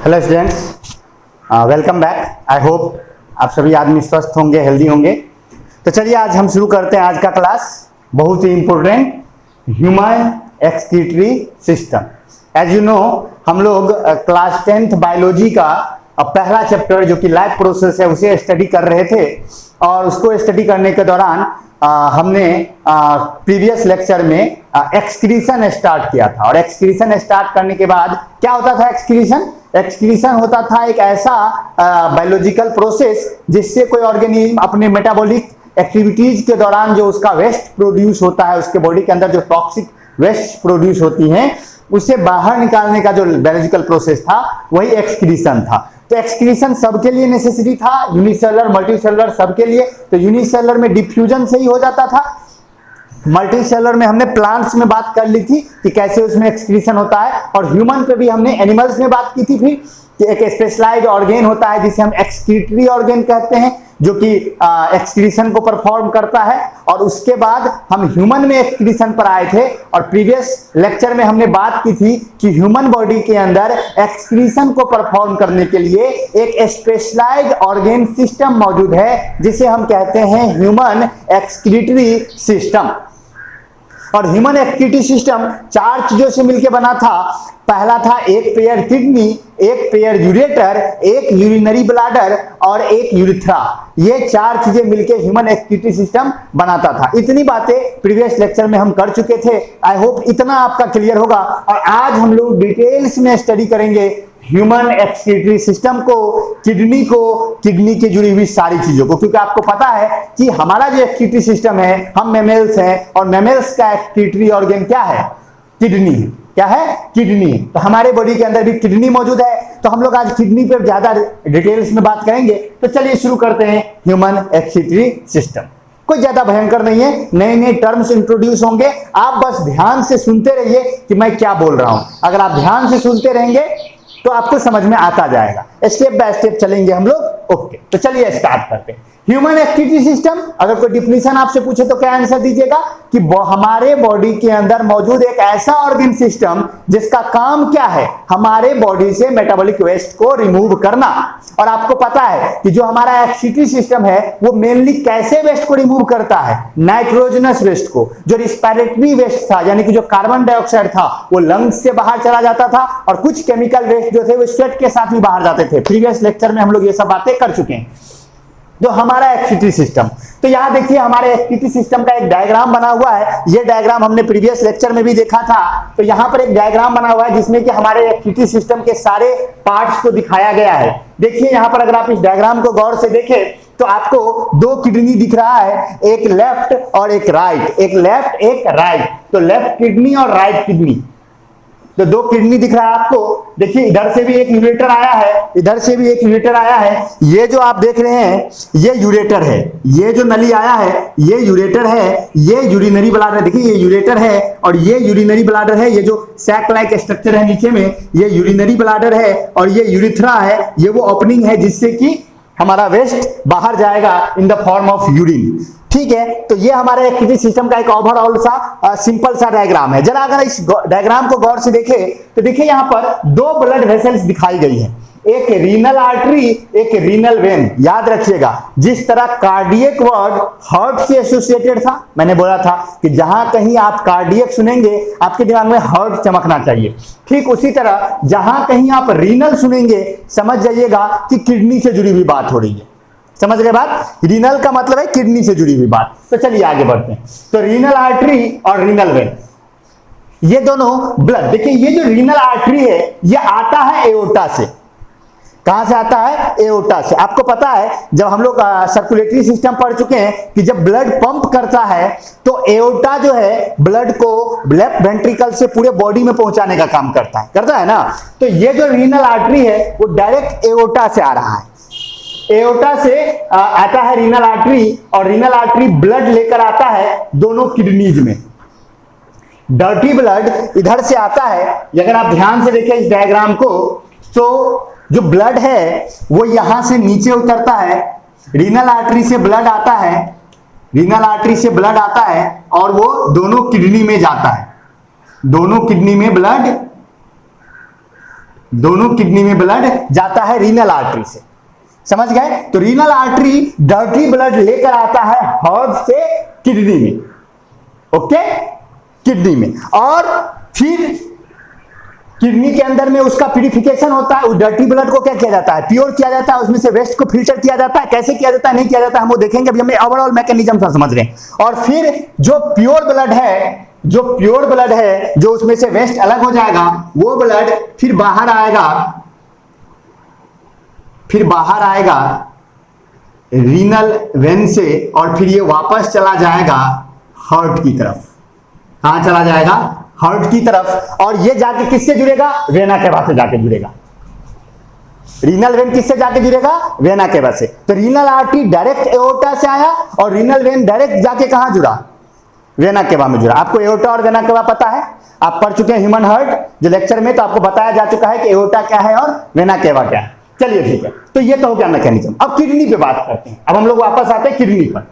Hello students, welcome back. I hope आप सभी आदमी स्वस्थ होंगे, हेल्दी होंगे। तो चलिए आज हम शुरू करते हैं आज का क्लास। बहुत ही important, human excretory system. As you know, हम लोग क्लास 10th बायोलॉजी का पहला चैप्टर जो कि लाइफ प्रोसेस है उसे स्टडी कर रहे थे। और उसको स्टडी करने के दौरान हमने प्रीवियस लेक्चर में एक्सक्रीशन स्टार्ट किया था। और एक्सक्रीशन स्टार्ट करने के बाद क्या होता था? एक्सक्रीशन होता था एक ऐसा बायोलॉजिकल प्रोसेस जिससे कोई ऑर्गेनिज्म अपने मेटाबॉलिक एक्टिविटीज के दौरान जो उसका वेस्ट प्रोड्यूस होता है, उसके बॉडी के अंदर जो टॉक्सिक वेस्ट प्रोड्यूस होती है उसे बाहर निकालने का जो बायोलॉजिकल प्रोसेस था वही एक्सक्रीशन था। तो एक्सक्रीशन सबके लिए नेसेसरी था, यूनिसेलुलर मल्टीसेलुलर सबके लिए। तो यूनिसेलुलर में डिफ्यूजन से ही हो जाता था। मल्टीसेलुलर में हमने प्लांट्स में बात कर ली थी कि कैसे उसमें एक्सक्रीशन होता है। और ह्यूमन पे भी हमने एनिमल्स में बात की थी फिर कि एक स्पेशलाइज्ड ऑर्गेन होता है जिसे हम एक्सक्रीटरी ऑर्गेन कहते हैं, जो कि एक्सक्रीशन को परफॉर्म करता है। और उसके बाद हम ह्यूमन में एक्सक्रीशन पर आए थे। और प्रीवियस लेक्चर में हमने बात की थी कि ह्यूमन बॉडी के अंदर एक्सक्रीशन को परफॉर्म करने के लिए एक स्पेशलाइज्ड ऑर्गेन सिस्टम मौजूद है जिसे हम कहते हैं ह्यूमन एक्सक्रीटरी सिस्टम। और ह्यूमन एक्सक्रीटरी सिस्टम 4 चीजों से मिलकर बना था। पहला था एक पेयर किडनी, एक पेयर यूरेटर, एक यूरिनरी ब्लैडर और एक यूरिथ्रा। ये 4 चीजें मिलकर ह्यूमन एक्सक्रीटरी सिस्टम बनाता था। इतनी बातें प्रीवियस लेक्चर में हम कर चुके थे। आई होप इतना आपका क्लियर होगा। और आज हम लोग डिटेल्स में स्टडी करेंगे ह्यूमन एक्सक्रीटरी सिस्टम को, किडनी की जुड़ी हुई सारी चीजों को। क्योंकि आपको पता है कि हमारा जो एक्सक्रीटरी सिस्टम है, हम मैमल्स हैं और मैमल्स का एक्सक्रीटरी ऑर्गन क्या है? किडनी। क्या है? किडनी। तो हमारे बॉडी के अंदर भी किडनी मौजूद है। तो हम लोग आज किडनी पर ज्यादा डिटेल्स में बात करेंगे। तो चलिए शुरू करते हैं ह्यूमन एक्सक्रीटरी सिस्टम। कोई ज्यादा भयंकर नहीं है, नए नए टर्म्स इंट्रोड्यूस होंगे। आप बस ध्यान से सुनते रहिए कि मैं क्या बोल रहा हूं। अगर आप ध्यान से सुनते रहेंगे तो आपको समझ में आता जाएगा। स्टेप बाय स्टेप चलेंगे हम लोग। ओके, तो चलिए स्टार्ट करते हैं। ह्यूमन एक्सक्रीटरी सिस्टम, अगर कोई डिफिनेशन आपसे पूछे तो क्या आंसर दीजिएगा? कि हमारे बॉडी के अंदर मौजूद एक ऐसा ऑर्गन सिस्टम जिसका काम क्या है? हमारे बॉडी से मेटाबॉलिक वेस्ट को रिमूव करना। और आपको पता है कि जो हमारा एक्सक्रीटरी सिस्टम है वो मेनली कैसे वेस्ट को रिमूव करता है? नाइट्रोजनस वेस्ट को। जो रिस्पिरेटरी वेस्ट था, यानी कि जो कार्बन डाइऑक्साइड था, वो लंग्स से बाहर चला जाता था। और कुछ केमिकल वेस्ट जो थे वो स्वेट के साथ भी बाहर जाते थे। प्रीवियस लेक्चर में हम लोग ये सब बातें कर चुके हैं। जो हमारा एक्सक्रीटरी सिस्टम, तो यहां देखिए हमारे एक्सक्रीटरी सिस्टम का एक डायग्राम बना हुआ है। ये डायग्राम हमने प्रीवियस लेक्चर में भी देखा था। तो यहां पर एक डायग्राम बना हुआ है जिसमें कि हमारे एक्सक्रीटरी सिस्टम के सारे पार्ट्स को दिखाया गया है। देखिए यहां पर अगर आप इस डायग्राम को गौर से देखें तो आपको 2 किडनी दिख रहा है, एक लेफ्ट और एक राइट। एक लेफ्ट एक राइट। तो लेफ्ट किडनी और राइट किडनी, तो 2 किडनी दिख रहा है आपको। देखिए इधर से भी एक यूरेटर आया है, इधर से भी एक यूरेटर आया है। ये जो आप देख रहे हैं ये यूरेटर है। ये जो नली आया है ये यूरेटर है। ये यूरिनरी ब्लैडर, देखिए ये यूरेटर है और ये यूरिनरी ब्लैडर है। ये जो सैक लाइक स्ट्रक्चर है नीचे में ये यूरिनरी ब्लैडर है। और ये यूरिथ्रा है, ये वो ओपनिंग है जिससे कि हमारा वेस्ट बाहर जाएगा in the form of urine. ठीक है, तो ये हमारे एक्सक्रीटरी सिस्टम का एक ओवरऑल सा सिंपल सा डायग्राम है। जरा अगर इस डायग्राम को गौर से देखें तो देखिए यहां पर 2 ब्लड वेसल्स दिखाई गई है, एक रीनल आर्टरी, एक रीनल वेन। याद रखिएगा, जिस तरह कार्डियक वर्ड हार्ट से एसोसिएटेड था, मैंने बोला था कि जहां कहीं आप कार्डियक सुनेंगे आपके दिमाग में हार्ट चमकना चाहिए। ठीक उसी तरह जहां कहीं आप रीनल सुनेंगे समझ जाइएगा कि किडनी से जुड़ी हुई बात हो रही है। समझ गए बात? रीनल का मतलब है किडनी से जुड़ी हुई बात। तो चलिए आगे बढ़ते हैं। तो रीनल आर्टरी और रीनल वेन, ये दोनों ब्लड, देखिए ये जो रीनल आर्टरी है ये आता है एओर्टा से। कहां से आता है? एओर्टा से। आपको पता है जब हम लोग सर्कुलेटरी सिस्टम पढ़ चुके हैं कि जब ब्लड पंप करता है तो एओर्टा जो है ब्लड को लेफ्ट वेंट्रिकल से पूरे बॉडी में पहुंचाने का काम करता है ना। तो ये जो रीनल आर्टरी है वो डायरेक्ट एओर्टा से आ रहा है। एओर्टा से आता है रीनल आर्टरी और रीनल आर्टरी ब्लड लेकर आता है दोनों किडनीज में। डर्टी ब्लड इधर से आता है। अगर आप ध्यान से देखें इस डायग्राम को तो जो ब्लड है वो यहां से नीचे उतरता है, रीनल आर्टरी से ब्लड आता है, रीनल आर्टरी से ब्लड आता है और वो दोनों किडनी में जाता है। दोनों किडनी में ब्लड दोनों किडनी में ब्लड जाता है रीनल आर्टरी से, समझ गए। तो रीनल आर्टरी डर्टी ब्लड लेकर आता है हार्ट से किडनी में, ओके, किडनी में, और फिर किडनी के अंदर में उसका प्यूरिफिकेशन होता है। उस डर्टी ब्लड को क्या किया जाता है, प्योर किया जाता है, उसमें से वेस्ट को फिल्टर किया जाता है। कैसे किया जाता है, नहीं किया जाता है, हम वो देखेंगे, अभी हमें ओवरऑल मैकेनिज्म समझ रहे हैं। और फिर जो प्योर ब्लड है, जो प्योर ब्लड है, जो उसमें से वेस्ट अलग हो जाएगा, वो ब्लड फिर बाहर आएगा, फिर बाहर आएगा रीनल वेन से, और फिर ये वापस चला जाएगा हार्ट की तरफ। कहां चला जाएगा, हार्ट की तरफ। और ये जाके किससे जुड़ेगा, वेना केवा से जाके जुड़ेगा। रीनल वेन किससे जाके जुड़ेगा, वेना केवा से। तो रीनल आर्टरी डायरेक्ट एओर्टा से आया और रीनल वेन डायरेक्ट जाके कहां जुड़ा, वेना केवा में जुड़ा। आपको एओर्टा और वेना केवा पता है, आप पढ़ चुके हैं ह्यूमन हार्ट जो लेक्चर में, तो आपको बताया जा चुका है कि एओर्टा क्या है और वेना केवा क्या है। चलिए ठीक है, तो ये तो हो गया मैकेनिज्म। अब किडनी पे बात करते हैं। अब हम लोग वापस आते हैं किडनी पर।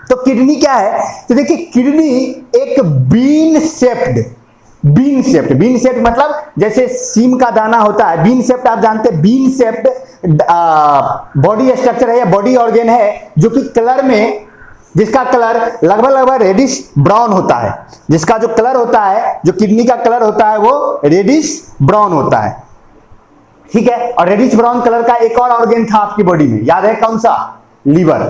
तो किडनी क्या है, तो देखिए किडनी एक बीन शेप्ड मतलब जैसे सीम का दाना होता है, बीन शेप्ड आप जानते हैं, बीन शेप्ड बॉडी स्ट्रक्चर है या बॉडी ऑर्गन है, जो कि कलर में, जिसका कलर लगभग रेडिश ब्राउन होता है। जिसका जो कलर होता है, जो किडनी का कलर होता है, वो रेडिश ब्राउन होता है, ठीक है। और रेडिश ब्राउन कलर का एक और ऑर्गन था आपकी बॉडी में, याद है कौन सा, लीवर,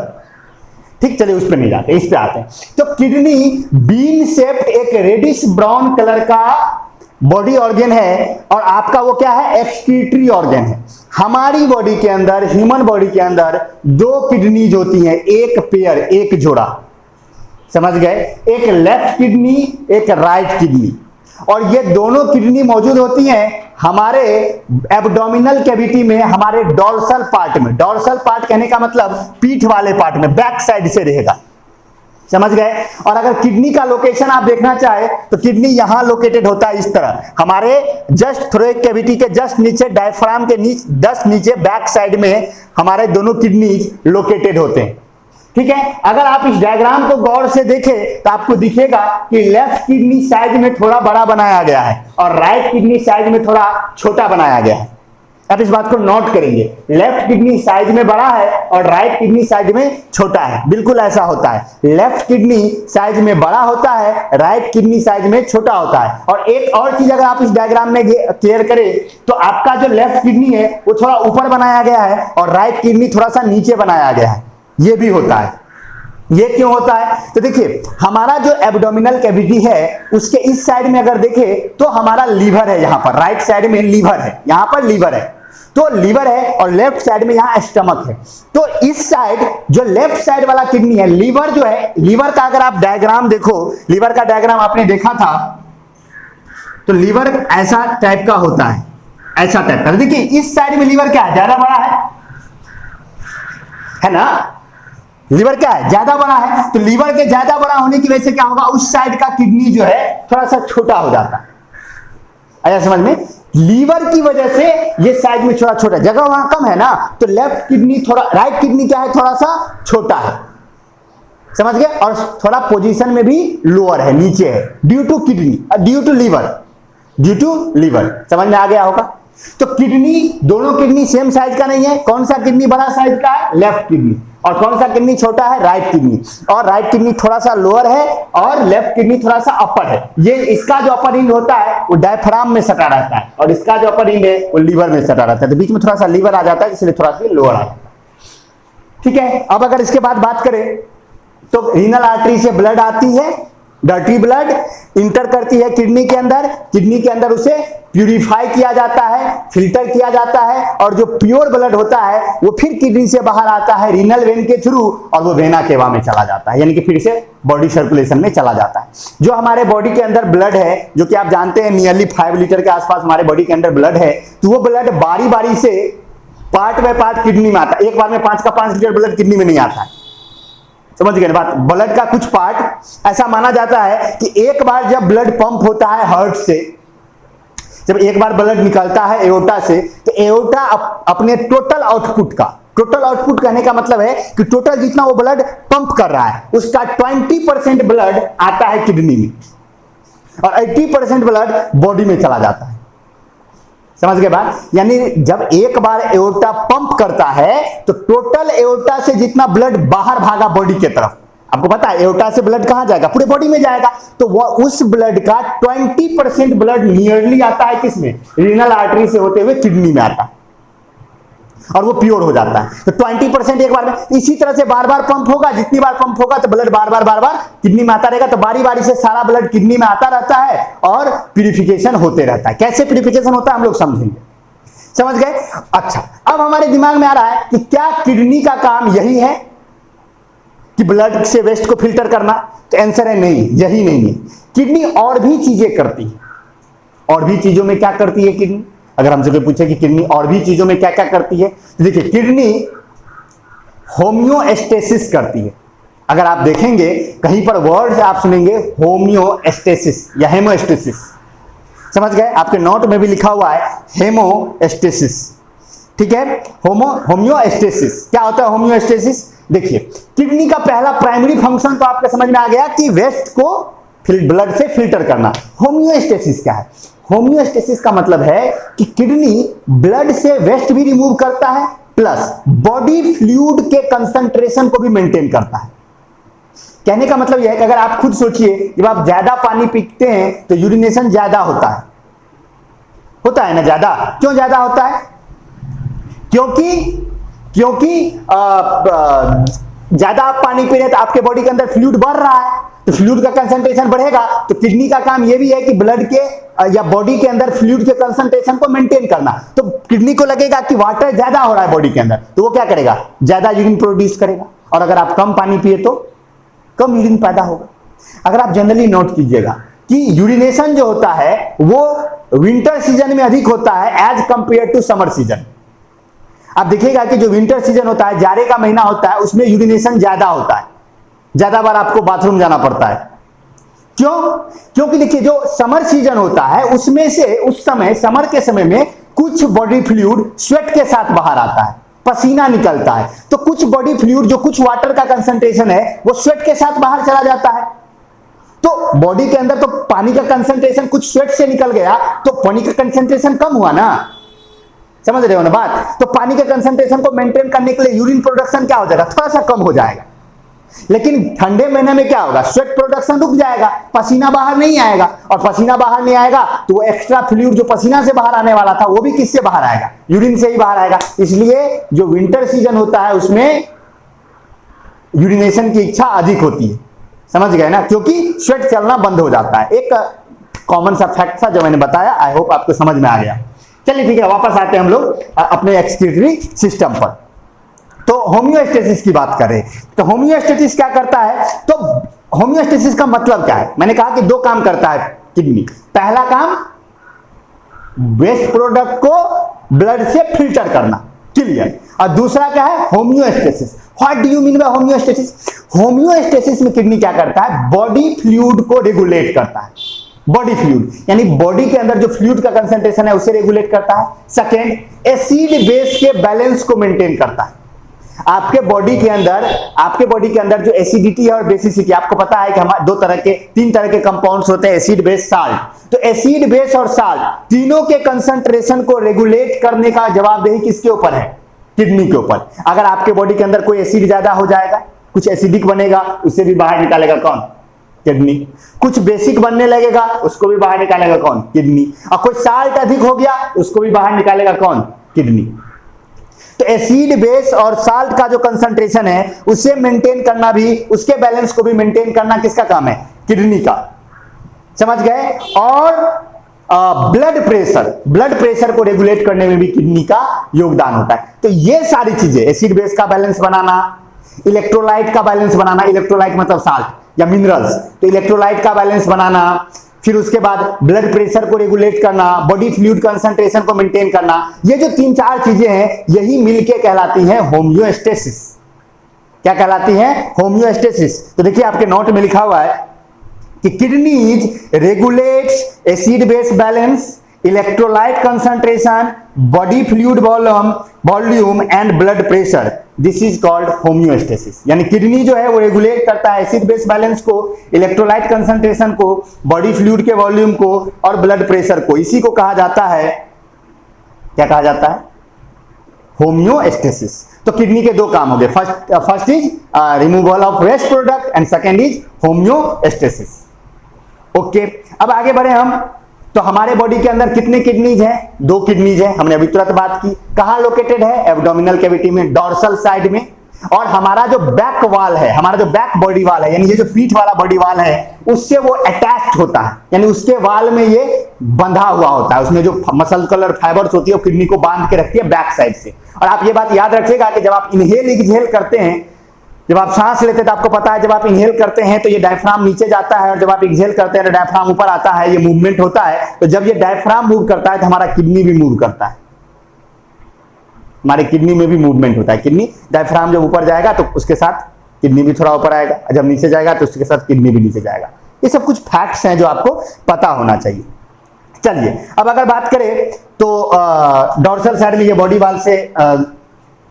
ठीक। चलिए उस पे नहीं जाते, इस पे आते हैं। तो किडनी बीन शेप्ड एक रेडिश ब्राउन कलर का बॉडी ऑर्गन है, और आपका वो क्या है, एक्सक्रीटरी ऑर्गन है। हमारी बॉडी के अंदर, ह्यूमन बॉडी के अंदर दो किडनीज होती हैं, एक पेयर, एक जोड़ा, समझ गए, एक लेफ्ट किडनी, एक राइट किडनी। और ये दोनों किडनी मौजूद होती हैं हमारे एब्डोमिनल कैविटी में, हमारे डोर्सल पार्ट में। डोर्सल पार्ट कहने का मतलब पीठ वाले पार्ट में, बैक साइड से रहेगा, समझ गए। और अगर किडनी का लोकेशन आप देखना चाहे तो किडनी यहां लोकेटेड होता है, इस तरह, हमारे जस्ट थोरेक कैविटी के जस्ट नीचे, डायफ्राम के जस्ट नीचे, बैक साइड में हमारे दोनों किडनी लोकेटेड होते हैं, ठीक है। अगर आप इस डायग्राम को गौर से देखें तो आपको दिखेगा कि लेफ्ट किडनी साइज में थोड़ा बड़ा बनाया गया है और राइट किडनी साइज में थोड़ा छोटा बनाया गया है। आप इस बात को नोट करेंगे, लेफ्ट किडनी साइज में बड़ा है और राइट किडनी साइज में छोटा है, बिल्कुल ऐसा होता है। लेफ्ट किडनी साइज में बड़ा होता है, राइट किडनी साइज में छोटा होता है। और एक और चीज अगर आप इस डायग्राम में क्लियर करें तो आपका जो लेफ्ट किडनी है वो थोड़ा ऊपर बनाया गया है और राइट किडनी थोड़ा सा नीचे बनाया गया है, ये भी होता है। ये क्यों होता है, तो देखिए हमारा जो एब्डोमिनल कैविटी है उसके इस साइड में अगर देखें तो हमारा लीवर है, यहां पर राइट साइड में लीवर है, यहां पर लीवर है, तो लीवर है, और लेफ्ट साइड में यहां स्टमक है। तो इस साइड जो लेफ्ट साइड वाला किडनी है, लीवर जो है, लीवर का अगर आप डायग्राम देखो, लीवर का डायग्राम आपने देखा था, तो लीवर ऐसा टाइप का होता है, ऐसा टाइप का। देखिए इस साइड में लीवर क्या है, ज्यादा बड़ा है ना, लीवर क्या है, ज्यादा बड़ा है। तो लीवर के ज्यादा बड़ा होने की वजह से क्या होगा, उस साइड का किडनी जो है थोड़ा सा छोटा हो जाता है। आया समझ में, लीवर की वजह से ये साइज में थोड़ा छोटा, जगह वहां कम है ना, तो लेफ्ट किडनी थोड़ा, राइट किडनी क्या है, थोड़ा सा छोटा है, समझ गए। और थोड़ा पोजीशन में भी लोअर है, नीचे है, due to kidney, due to liver, समझ में आ गया होगा। तो किडनी, दोनों किडनी सेम साइज का नहीं है। कौन सा किडनी बड़ा साइज का है, लेफ्ट किडनी, और कौन सा किडनी छोटा है, राइट किडनी। और राइट किडनी थोड़ा सा लोअर है और लेफ्ट किडनी थोड़ा सा अपर है। ये इसका जो अपर इंड होता है वो डायफ्राम में सटा रहता है और इसका जो अपर इंड है वो लीवर में सटा रहता है, तो बीच में थोड़ा सा लीवर आ जाता है, इसलिए थोड़ा सा लोअर आ जाता है, ठीक है। अब अगर इसके बाद बात करें तो रीनल आर्टरी से ब्लड आती है, डर्टी ब्लड इंटर करती है किडनी के अंदर, किडनी के अंदर उसे प्यूरिफाई किया जाता है, फिल्टर किया जाता है, और जो प्योर ब्लड होता है वो फिर किडनी से बाहर आता है रीनल वेन के थ्रू, और वो वेना केवा में चला जाता है, यानी कि फिर से बॉडी सर्कुलेशन में चला जाता है। जो हमारे बॉडी के अंदर ब्लड है, जो कि आप जानते हैं नियरली 5 लीटर के आसपास हमारे बॉडी के अंदर ब्लड है, तो वो ब्लड बारी बारी से पार्ट बाय पार्ट किडनी में आता है। एक बार में 5 का 5 लीटर ब्लड किडनी में नहीं आता है, समझ गए बात। ब्लड का कुछ पार्ट ऐसा माना जाता है कि एक बार जब ब्लड पंप होता है हार्ट से, जब एक बार ब्लड निकलता है एओर्टा से, तो एओर्टा अपने टोटल आउटपुट का, टोटल आउटपुट कहने का मतलब है कि टोटल जितना वो ब्लड पंप कर रहा है उसका 20% ब्लड आता है किडनी में और 80% ब्लड बॉडी में चला जाता है, समझ गए बात? यानी जब एक बार एओर्टा पंप करता है तो टोटल एओर्टा से जितना ब्लड बाहर भागा बॉडी के तरफ, आपको पता है एओर्टा से ब्लड कहां जाएगा? पूरे बॉडी में जाएगा। तो वो उस ब्लड का 20% ब्लड नियरली आता है किसमें? रीनल आर्टरी से होते हुए किडनी में आता है और वो प्योर हो जाता है। तो 20% एक बार में, इसी तरह से बार बार पंप होगा, जितनी बार पंप होगा तो ब्लड बार बार किडनी में आता रहेगा। तो बारी बारी से सारा ब्लड किडनी में आता रहता है और प्यूरिफिकेशन होते रहता है। कैसे प्यूरिफिकेशन होता है हम लोग समझेंगे, समझ गए? अच्छा, अब हमारे दिमाग में आ रहा है कि क्या किडनी का काम यही है कि ब्लड से वेस्ट को फिल्टर करना? तो आंसर है नहीं, यही नहीं है। किडनी और भी चीजें करती है। और भी चीजों में क्या करती है किडनी? अगर हमसे कोई पूछे कि किडनी और भी चीजों में क्या क्या करती है, तो देखिए किडनी होम्योस्टेसिस करती है। अगर आप देखेंगे कहीं पर वर्ड्स आप सुनेंगे होम्योस्टेसिस या हेमोस्टेसिस, समझ गए? आपके नोट में भी लिखा हुआ है हेमोस्टेसिस, ठीक है? होम्योस्टेसिस क्या होता है? होम्योस्टेसिस देखिए, किडनी का पहला प्राइमरी फंक्शन तो आपके समझ में आ गया कि वेस्ट को ब्लड से फिल्टर करना। होम्योस्टेसिस क्या है? होम्योस्टेसिस का मतलब है कि किडनी ब्लड से वेस्ट भी रिमूव करता है प्लस बॉडी फ्लूइड के कंसंट्रेशन को भी मेंटेन करता है। कहने का मतलब यह है कि अगर आप खुद सोचिए, जब आप ज्यादा पानी पीते हैं तो यूरिनेशन ज्यादा होता है ना? ज्यादा क्यों ज्यादा होता है? क्योंकि ज्यादा आप पानी पी रहे हैं तो आपके बॉडी के अंदर फ्लूइड बढ़ रहा है, तो फ्लूइड का कंसंट्रेशन बढ़ेगा। तो किडनी का काम यह भी है कि ब्लड के या बॉडी के अंदर फ्लूइड के कंसंट्रेशन को मेंटेन करना। तो किडनी को लगेगा कि वाटर ज्यादा हो रहा है बॉडी के अंदर, तो वो क्या करेगा? ज्यादा यूरिन प्रोड्यूस करेगा। और अगर आप कम पानी पिए तो कम यूरिन पैदा होगा। अगर आप जनरली नोट कीजिएगा कि यूरिनेशन जो होता है वो विंटर सीजन में अधिक होता है as compare to summer season. आप देखिएगा कि जो विंटर सीजन होता है, जाड़े का महीना होता है, उसमें यूरिनेशन ज्यादा होता है, ज्यादा बार आपको बाथरूम जाना पड़ता है। क्यों? क्योंकि देखिए जो समर सीजन होता है उसमें से उस समय समर के समय में कुछ बॉडी फ्लूइड स्वेट के साथ बाहर आता है, पसीना निकलता है। तो कुछ बॉडी फ्लूइड जो कुछ वाटर का कंसंट्रेशन है वो स्वेट के साथ बाहर चला जाता है। तो बॉडी के अंदर तो पानी का कंसंट्रेशन कुछ स्वेट से निकल गया, तो पानी का कंसंट्रेशन कम हुआ ना, समझ रहे हो ना बात? तो पानी के कंसंट्रेशन को मेंटेन करने के लिए यूरिन प्रोडक्शन क्या हो जाएगा? थोड़ा सा कम हो जाएगा। लेकिन ठंडे महीने में क्या होगा? स्वेट प्रोडक्शन रुक जाएगा, पसीना बाहर नहीं आएगा। और पसीना बाहर नहीं आएगा तो वो एक्स्ट्रा फ्लूइड जो पसीना से बाहर आने वाला था वो भी किससे बाहर आएगा? यूरिन से ही बाहर आएगा। इसलिए जो विंटर सीजन होता है उसमें यूरिनेशन की इच्छा अधिक होती है, समझ गए ना? क्योंकि स्वेट चलना बंद हो जाता है। एक कॉमन सा फैक्ट था जो मैंने बताया, आई होप आपको समझ में आ गया। चलिए ठीक है, वापस आते हैं हम लोग अपने एक्सक्रीटरी सिस्टम पर। तो होम्योस्टेसिस की बात करें तो होम्योस्टेसिस क्या करता है? तो होम्योस्टेसिस का मतलब क्या है? मैंने कहा कि दो काम करता है किडनी। पहला काम वेस्ट प्रोडक्ट को ब्लड से फिल्टर करना, क्लियर। और दूसरा क्या है? Homeostasis. What do you mean by homeostasis? Homeostasis में किडनी क्या करता है? बॉडी फ्लूइड को रेगुलेट करता है। बॉडी फ्लूइड यानी बॉडी के अंदर जो फ्लूइड का कंसंट्रेशन है उसे रेगुलेट करता है। सेकेंड, एसिड बेस के बैलेंस को मेंटेन करता है। आपके बॉडी के अंदर जो एसिडिटी है और बेसिसिटी, आपको पता है कि हमारे तीन तरह के कंपाउंड्स होते हैं, एसिड बेस साल्ट। तो एसिड बेस और साल्ट तीनों के कंसंट्रेशन को रेगुलेट करने का जवाबदेही किसके ऊपर है? किडनी के ऊपर। अगर आपके बॉडी के अंदर कोई एसिड ज्यादा हो जाएगा, कुछ एसिडिक बनेगा, उसे भी बाहर निकालेगा कौन? किडनी। कुछ बेसिक बनने लगेगा, उसको भी बाहर निकालेगा कौन? किडनी। और कोई साल्ट अधिक हो गया, उसको भी बाहर निकालेगा कौन? किडनी। तो एसिड बेस और साल्ट का जो कंसंट्रेशन है उसे मेंटेन करना भी, उसके बैलेंस को भी मेंटेन करना किसका काम है? किडनी का, समझ गए? और ब्लड प्रेशर को रेगुलेट करने में भी किडनी का योगदान होता है। तो ये सारी चीजें, एसिड बेस का बैलेंस बनाना, इलेक्ट्रोलाइट का बैलेंस बनाना, इलेक्ट्रोलाइट मतलब साल्ट या मिनरल्स, तो इलेक्ट्रोलाइट का बैलेंस बनाना, फिर उसके बाद ब्लड प्रेशर को रेगुलेट करना, बॉडी फ्लूइड कंसंट्रेशन को मेंटेन करना, ये जो तीन चार चीजें हैं यही मिलके कहलाती हैं होम्योस्टेसिस। क्या कहलाती हैं? होम्योस्टेसिस। तो देखिए आपके नोट में लिखा हुआ है कि kidneys regulates acid base balance, electrolyte concentration, body fluid volume and blood pressure. This is called homeostasis. यानी किडनी जो है वो रेगुलेट करता है एसिड बेस बैलेंस को, इलेक्ट्रोलाइट कंसंट्रेशन को, बॉडी फ्लूइड के वॉल्यूम को और ब्लड प्रेशर को। इसी को कहा जाता है क्या कहा जाता है? होम्योस्टेसिस। तो किडनी के दो काम हो गए, first is removal of waste product and second is homeostasis. Okay, अब आगे बढ़े हम। तो हमारे बॉडी के अंदर कितने किडनीज हैं? 2 किडनीज हैं, हमने अभी तुरंत बात की। कहां लोकेटेड है? एब्डोमिनल कैविटी में, डॉर्सल साइड में। और हमारा जो बैक वाल है, हमारा जो बैक बॉडी वाल है, यानी ये जो पीठ वाला बॉडी वाल है, उससे वो अटैच्ड होता है, यानी उसके वाल में ये बंधा हुआ होता है। उसमें जो मसल कलर फाइबर्स होती है वो किडनी को बांध के रखती है बैक साइड से। और आप ये बात याद रखिएगा कि जब आप इनहेल एक्सहेल करते हैं, जब आप सांस लेते हैं तो आपको पता है जब आप इनहेल करते हैं तो ये डायफ्राम नीचे जाता है, और जब आप एक्सहेल करते हैं तो डायफ्राम ऊपर आता है, ये मूवमेंट होता है। तो जब ये डायफ्राम मूव करता है तो हमारा किडनी भी मूव करता है, हमारे किडनी में भी मूवमेंट होता है। किडनी डायफ्राम जब ऊपर जाएगा तो उसके साथ किडनी भी थोड़ा ऊपर आएगा, जब नीचे जाएगा तो उसके साथ किडनी भी नीचे जाएगा। ये सब कुछ फैक्ट्स हैं जो आपको पता होना चाहिए। चलिए, अब अगर बात करें तो डॉर्सल साइड में ये बॉडी वाल से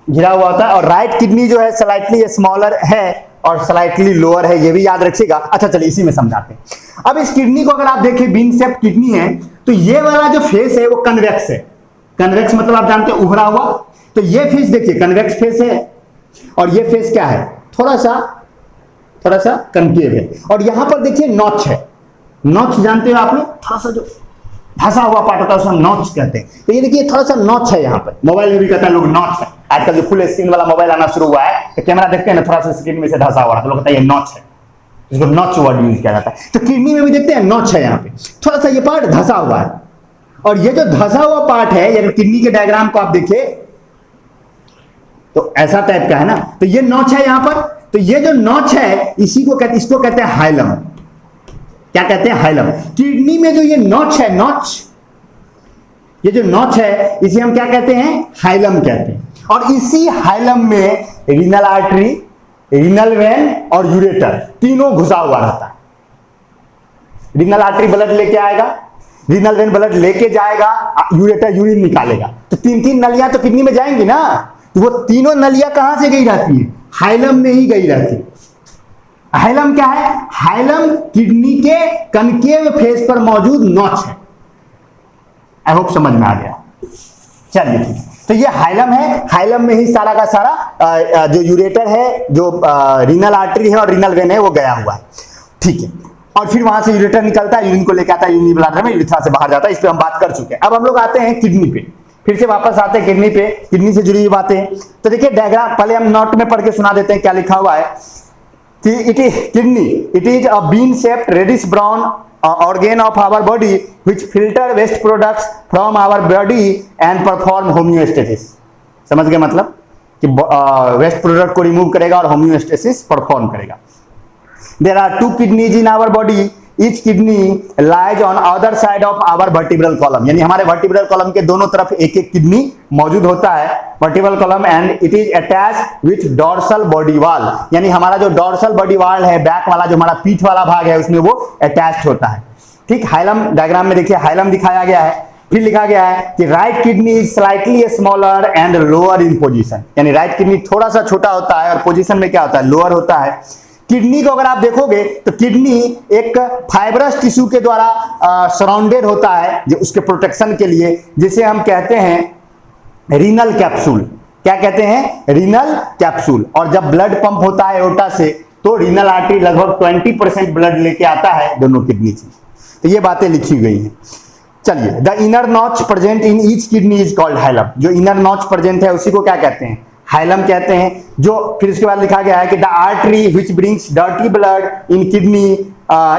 घिरा हुआ होता है, और राइट किडनी जो है स्लाइटली स्मॉलर है और स्लाइटली लोअर है, ये भी याद रखिएगा। अच्छा चलिए इसी में समझाते हैं। अब इस किडनी को अगर आप देखें, बीन शेप किडनी है, तो ये वाला जो फेस है वो कन्वेक्स है। कन्वेक्स मतलब आप जानते हैं उभरा हुआ। तो ये फेस देखिए कन्वेक्स फेस है, और ये फेस क्या है? थोड़ा सा कनकेव है। और यहां पर देखिए नॉच है। नॉच जानते हो आप लोग, थोड़ा सा जो धंसा हुआ पार्ट होता है उसे नॉच कहते हैं। तो ये देखिए थोड़ा सा नॉच है यहाँ पर। मोबाइल में भी कहते हैं लोग नॉच है। आजकल जो फुल स्क्रीन वाला मोबाइल आना शुरू हुआ है तो कैमरा देखते हैं ना, थोड़ा सा स्क्रीन में से धंसा हुआ है तो लोग कहते हैं ये नॉच है, इसको नॉच वर्ड यूज किया जाता है। तो किडनी में भी देखते हैं नॉच है, यहाँ पे थोड़ा सा ये पार्ट धंसा हुआ है। और ये जो धंसा हुआ पार्ट है, यानी किडनी के डायग्राम को आप देखिए तो ऐसा टाइप का है ना, तो ये नॉच है यहाँ पर। तो ये जो नॉच है इसको कहते हैं हाइलम। क्या कहते हैं? हाइलम। किडनी में जो ये नॉच है, ये जो नॉच है इसे हम क्या कहते हैं? हाइलम कहते हैं। और इसी हाइलम में रीनल आर्टरी, रीनल वेन और यूरेटर तीनों घुसा हुआ रहता है। रीनल आर्टरी ब्लड लेके आएगा, रीनल वेन ब्लड लेके जाएगा, यूरेटर यूरिन निकालेगा। तो 3 नलियां तो किडनी में जाएंगी ना, तो वो तीनों नलियां कहां से गई रहती है? हाइलम में ही गई रहती है। हाइलम क्या है? हाइलम किडनी के कनकेव फेस पर मौजूद नॉच है। आई होप समझ में आ गया। चलिए ठीक है, तो ये हाइलम है। हाइलम में ही सारा का सारा जो यूरेटर है, जो रीनल आर्टरी है और रीनल वेन है वो गया हुआ है। ठीक है, और फिर वहां से यूरेटर निकलता है, यूरिन को लेकर आता है, यूरिन ब्लैडर में, यूरिथ्रा से बाहर जाता है। इस पे हम बात कर चुके हैं। अब हम लोग आते हैं किडनी पे, फिर से वापस आते हैं किडनी पे, किडनी से जुड़ी हुई बातें। तो देखिए डायग्राम पहले हम नोट में पढ़ के सुना देते हैं क्या लिखा हुआ है कि it is a bean shaped reddish brown organ of our body which filter waste products from our body and perform homeostasis। समझ गए मतलब कि वेस्ट प्रोडक्ट को रिमूव करेगा और होम्योस्टेसिस परफॉर्म करेगा। There are 2 kidneys in our body, each kidney lies on other side of our vertebral column। यानी हमारे वर्टिब्रल कॉलम के दोनों तरफ एक एक किडनी मौजूद होता है, vertebral column, and it is attached with dorsal body wall. यानी हमारा जो डॉर्सल बॉडी वाल है, बैक वाला जो हमारा पीठ वाला भाग है, उसमें वो अटैच्ड होता है। ठीक, हाइलम डायग्राम में देखिए हाइलम दिखाया गया है। फिर लिखा गया है कि right kidney is slightly smaller and lower in position. यानी राइट किडनी थोड़ा सा छोटा होता है और पोजीशन में क्या होता है? लोअर होता है। किडनी को अगर आप देखोगे तो किडनी एक फाइब्रस टिश्यू के द्वारा सराउंडेड होता है, जो उसके प्रोटेक्शन के लिए, जिसे हम कहते हैं रीनल कैप्सूल। क्या कहते हैं? Renal capsule. और जब ब्लड पंप होता है एओर्टा से तो रीनल आर्टरी लगभग 20% ब्लड लेके आता है दोनों किडनी से। तो ये बातें लिखी गई हैं। चलिए, the inner notch present in each kidney is called hilum. जो इनर नॉच प्रेजेंट है उसी को क्या कहते हैं? हाइलम कहते हैं। जो फिर उसके बाद लिखा गया है कि the artery which brings dirty blood in kidney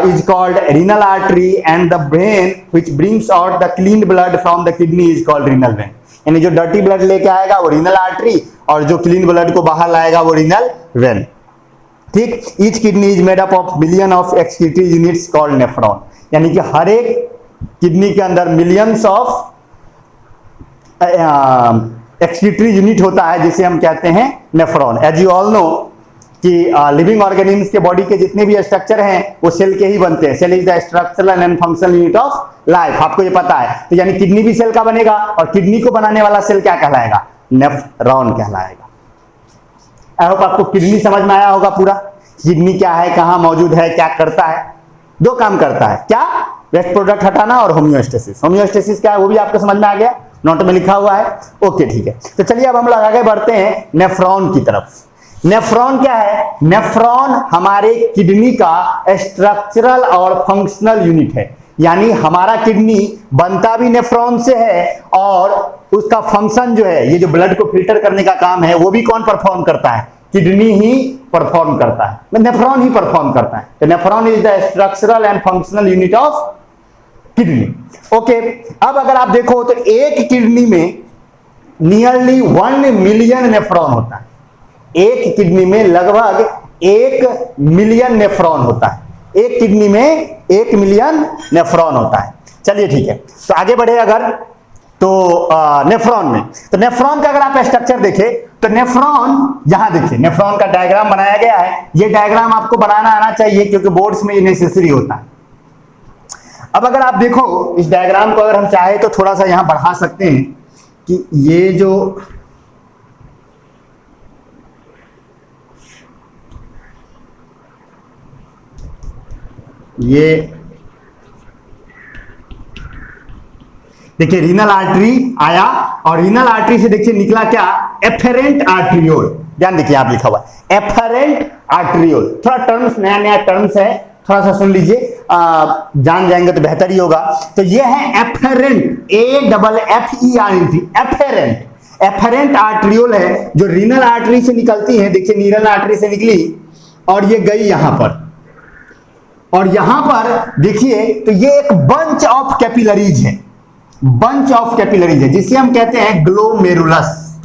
is called renal artery and the when which brings out the clean blood from the kidney is called renal vein. यानी जो डर्टी ब्लड लेके आएगा वो रीनल आर्टरी, और जो clean blood को बाहर लाएगा वो रीनल वेन। ठीक, each kidney is made up of million of excretory units called nephron. यानी कि हर एक किडनी के अंदर मिलियंस ऑफ एक्सक्रीटरी यूनिट होता है, जिसे हम कहते हैं nephron. As you all know कि लिविंग ऑर्गेनिम्स के बॉडी के जितने भी स्ट्रक्चर हैं वो सेल के ही बनते हैं। Cell is the structural and functional unit of life, आपको ये पता है। तो यानी किडनी भी सेल का बनेगा, और किडनी को बनाने वाला सेल क्या कहलाएगा? नेफ्रॉन कहलाएगा। आई होप आपको किडनी समझ में आया होगा पूरा। किडनी क्या है, कहां मौजूद है, क्या करता है? 2 काम करता है। क्या? वेस्ट प्रोडक्ट हटाना और होम्योस्टेसिस। होम्योस्टेसिस क्या है वो भी आपको समझ में आ गया। नोट में लिखा हुआ है, ओके ठीक है। तो चलिए अब हम लोग आगे बढ़ते हैं नेफ्रॉन की तरफ। नेफ्रॉन क्या है? नेफ्रॉन हमारे किडनी का स्ट्रक्चरल और फंक्शनल यूनिट है, यानी हमारा किडनी बनता भी नेफ्रॉन से है और उसका फंक्शन जो है, ये जो ब्लड को फिल्टर करने का काम है, वो भी कौन परफॉर्म करता है? किडनी ही परफॉर्म करता है, नेफ्रॉन ही परफॉर्म करता है। तो nephron is the structural and functional unit of kidney. Okay, अब अगर आप देखो तो एक किडनी में नियरली 1 मिलियन नेफ्रॉन होता है। एक किडनी में लगभग 1 मिलियन नेफ्रॉन होता है। एक किडनी में 1 मिलियन नेफ्रॉन होता है। चलिए ठीक है, तो आगे बढ़े अगर तो नेफ्रॉन में, तो नेफ्रॉन का अगर आप स्ट्रक्चर देखें तो नेफ्रॉन, यहां देखिए नेफ्रॉन का डायग्राम बनाया गया है। ये डायग्राम आपको बनाना आना चाहिए क्योंकि बोर्ड्स में ये नेसेसरी होता है। अब अगर आप देखो इस डायग्राम को, अगर हम चाहे तो थोड़ा सा यहां बढ़ा सकते हैं कि ये जो ये देखिए रीनल आर्टरी आया और रीनल आर्टरी से देखिए निकला क्या? Efferent arteriole. ध्यान देखिए आप लिखा हुआ एफेरेंट आर्ट्रियोल। थोड़ा टर्म्स नया नया टर्म्स है, थोड़ा सा सुन लीजिए, जान जाएंगे तो बेहतर ही होगा। तो ये है efferent, AFFERENT, efferent. Efferent arteriole है जो रीनल आर्टरी से निकलती है। देखिए रीनल आर्टरी से निकली और ये गई यहां पर, और यहां पर देखिए तो ये एक बंच ऑफ कैपिलरीज है, बंच ऑफ कैपिलरीज है जिसे हम कहते हैं ग्लोमेरुलस।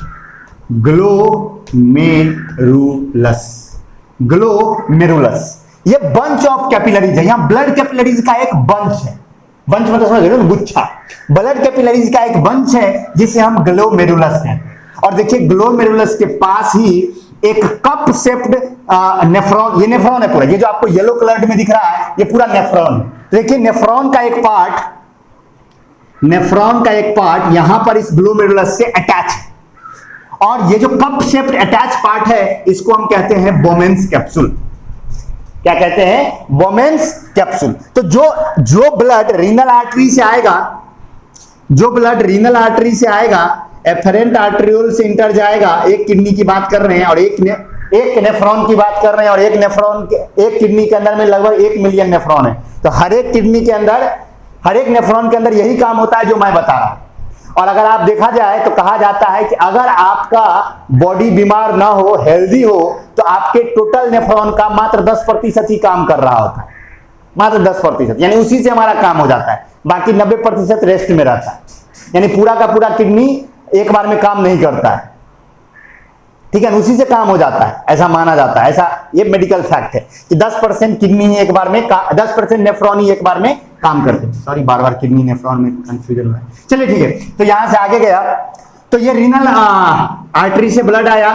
ग्लोमेरुलस, ग्लोमेरुलस, ये बंच ऑफ कैपिलरीज है। यहां ब्लड कैपिलरीज का एक बंच है, बंच मतलब समझ रहे हो, गुच्छा। ब्लड कैपिलरीज का एक बंच है जिसे हम ग्लोमेरुलस कहते हैं। और देखिए ग्लोमेरुलस के पास ही एक कप शेप्ड नेफ्रॉन, ये नेफ्रॉन है पूरा, ये जो आपको येलो कलर में दिख रहा है ये पूरा नेफ्रॉन है। देखिए नेफ्रॉन का एक पार्ट, नेफ्रॉन का एक पार्ट यहां पर इस ग्लोमेरुलस से अटैच है, और ये जो कप शेप्ड अटैच पार्ट है इसको हम कहते हैं बोमेन्स कैप्सूल। क्या कहते हैं? Bowman's capsule. तो जो ब्लड रीनल आर्टरी से आएगा, जो ब्लड रीनल आर्टरी से आएगा, एफेरेंट आर्ट्रियोल से इंटर जाएगा। एक किडनी की बात कर रहे हैं और एक नेफ्रॉन की बात कर रहे हैं, और एक किडनी के अंदर में लगभग 1 मिलियन नेफ्रॉन है। तो हर एक किडनी के अंदर, हर एक नेफ्रॉन के अंदर यही काम होता है जो मैं बता रहा हूं। और अगर आप देखा जाए तो कहा जाता है कि अगर आपका बॉडी बीमार ना हो, हेल्दी हो, तो आपके टोटल नेफ्रॉन का मात्र 10% ही काम कर रहा होता है, मात्र 10%, यानी उसी से हमारा काम हो जाता है। बाकी 90% रेस्ट में रहता है, यानी पूरा का पूरा किडनी एक बार में काम नहीं करता है, ठीक है, उसी से काम हो जाता है, ऐसा माना जाता है। ऐसा ये मेडिकल फैक्ट है कि 10% किडनी ही एक बार में, 10% नेफ्रॉन ही एक बार में काम करते हैं। सॉरी, बार बार किडनी नेफ्रॉन में कंफ्यूजन हुआ है। चलिए ठीक है, तो यहां से आगे गया तो ये रीनल आर्टरी से ब्लड आया,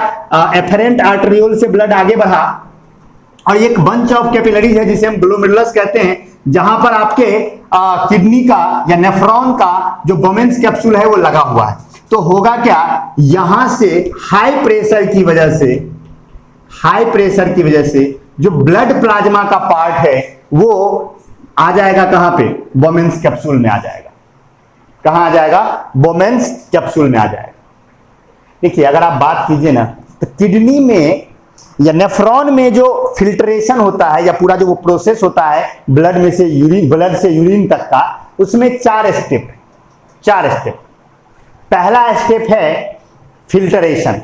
एफेरेंट आर्ट्रियोल से ब्लड आगे बढ़ा, और एक बंच ऑफ कैपिलरीज है जिसे हम ग्लोमेरुलस कहते हैं, जहां पर आपके किडनी का या नेफ्रॉन का जो बोमेन्स कैप्सूल है वो लगा हुआ है। तो होगा क्या, यहां से हाई प्रेशर की वजह से, हाई प्रेशर की वजह से जो ब्लड प्लाज्मा का पार्ट है वो आ जाएगा कहां पे? बोमेन्स कैप्सूल में आ जाएगा। कहां आ जाएगा? बोमेन्स कैप्सूल में आ जाएगा। देखिए अगर आप बात कीजिए ना, तो किडनी में या नेफ्रॉन में जो फिल्ट्रेशन होता है या पूरा जो वो प्रोसेस होता है ब्लड में से यूरिन, ब्लड से यूरिन तक का, उसमें 4 स्टेप है, 4 स्टेप। पहला स्टेप है फिल्ट्रेशन।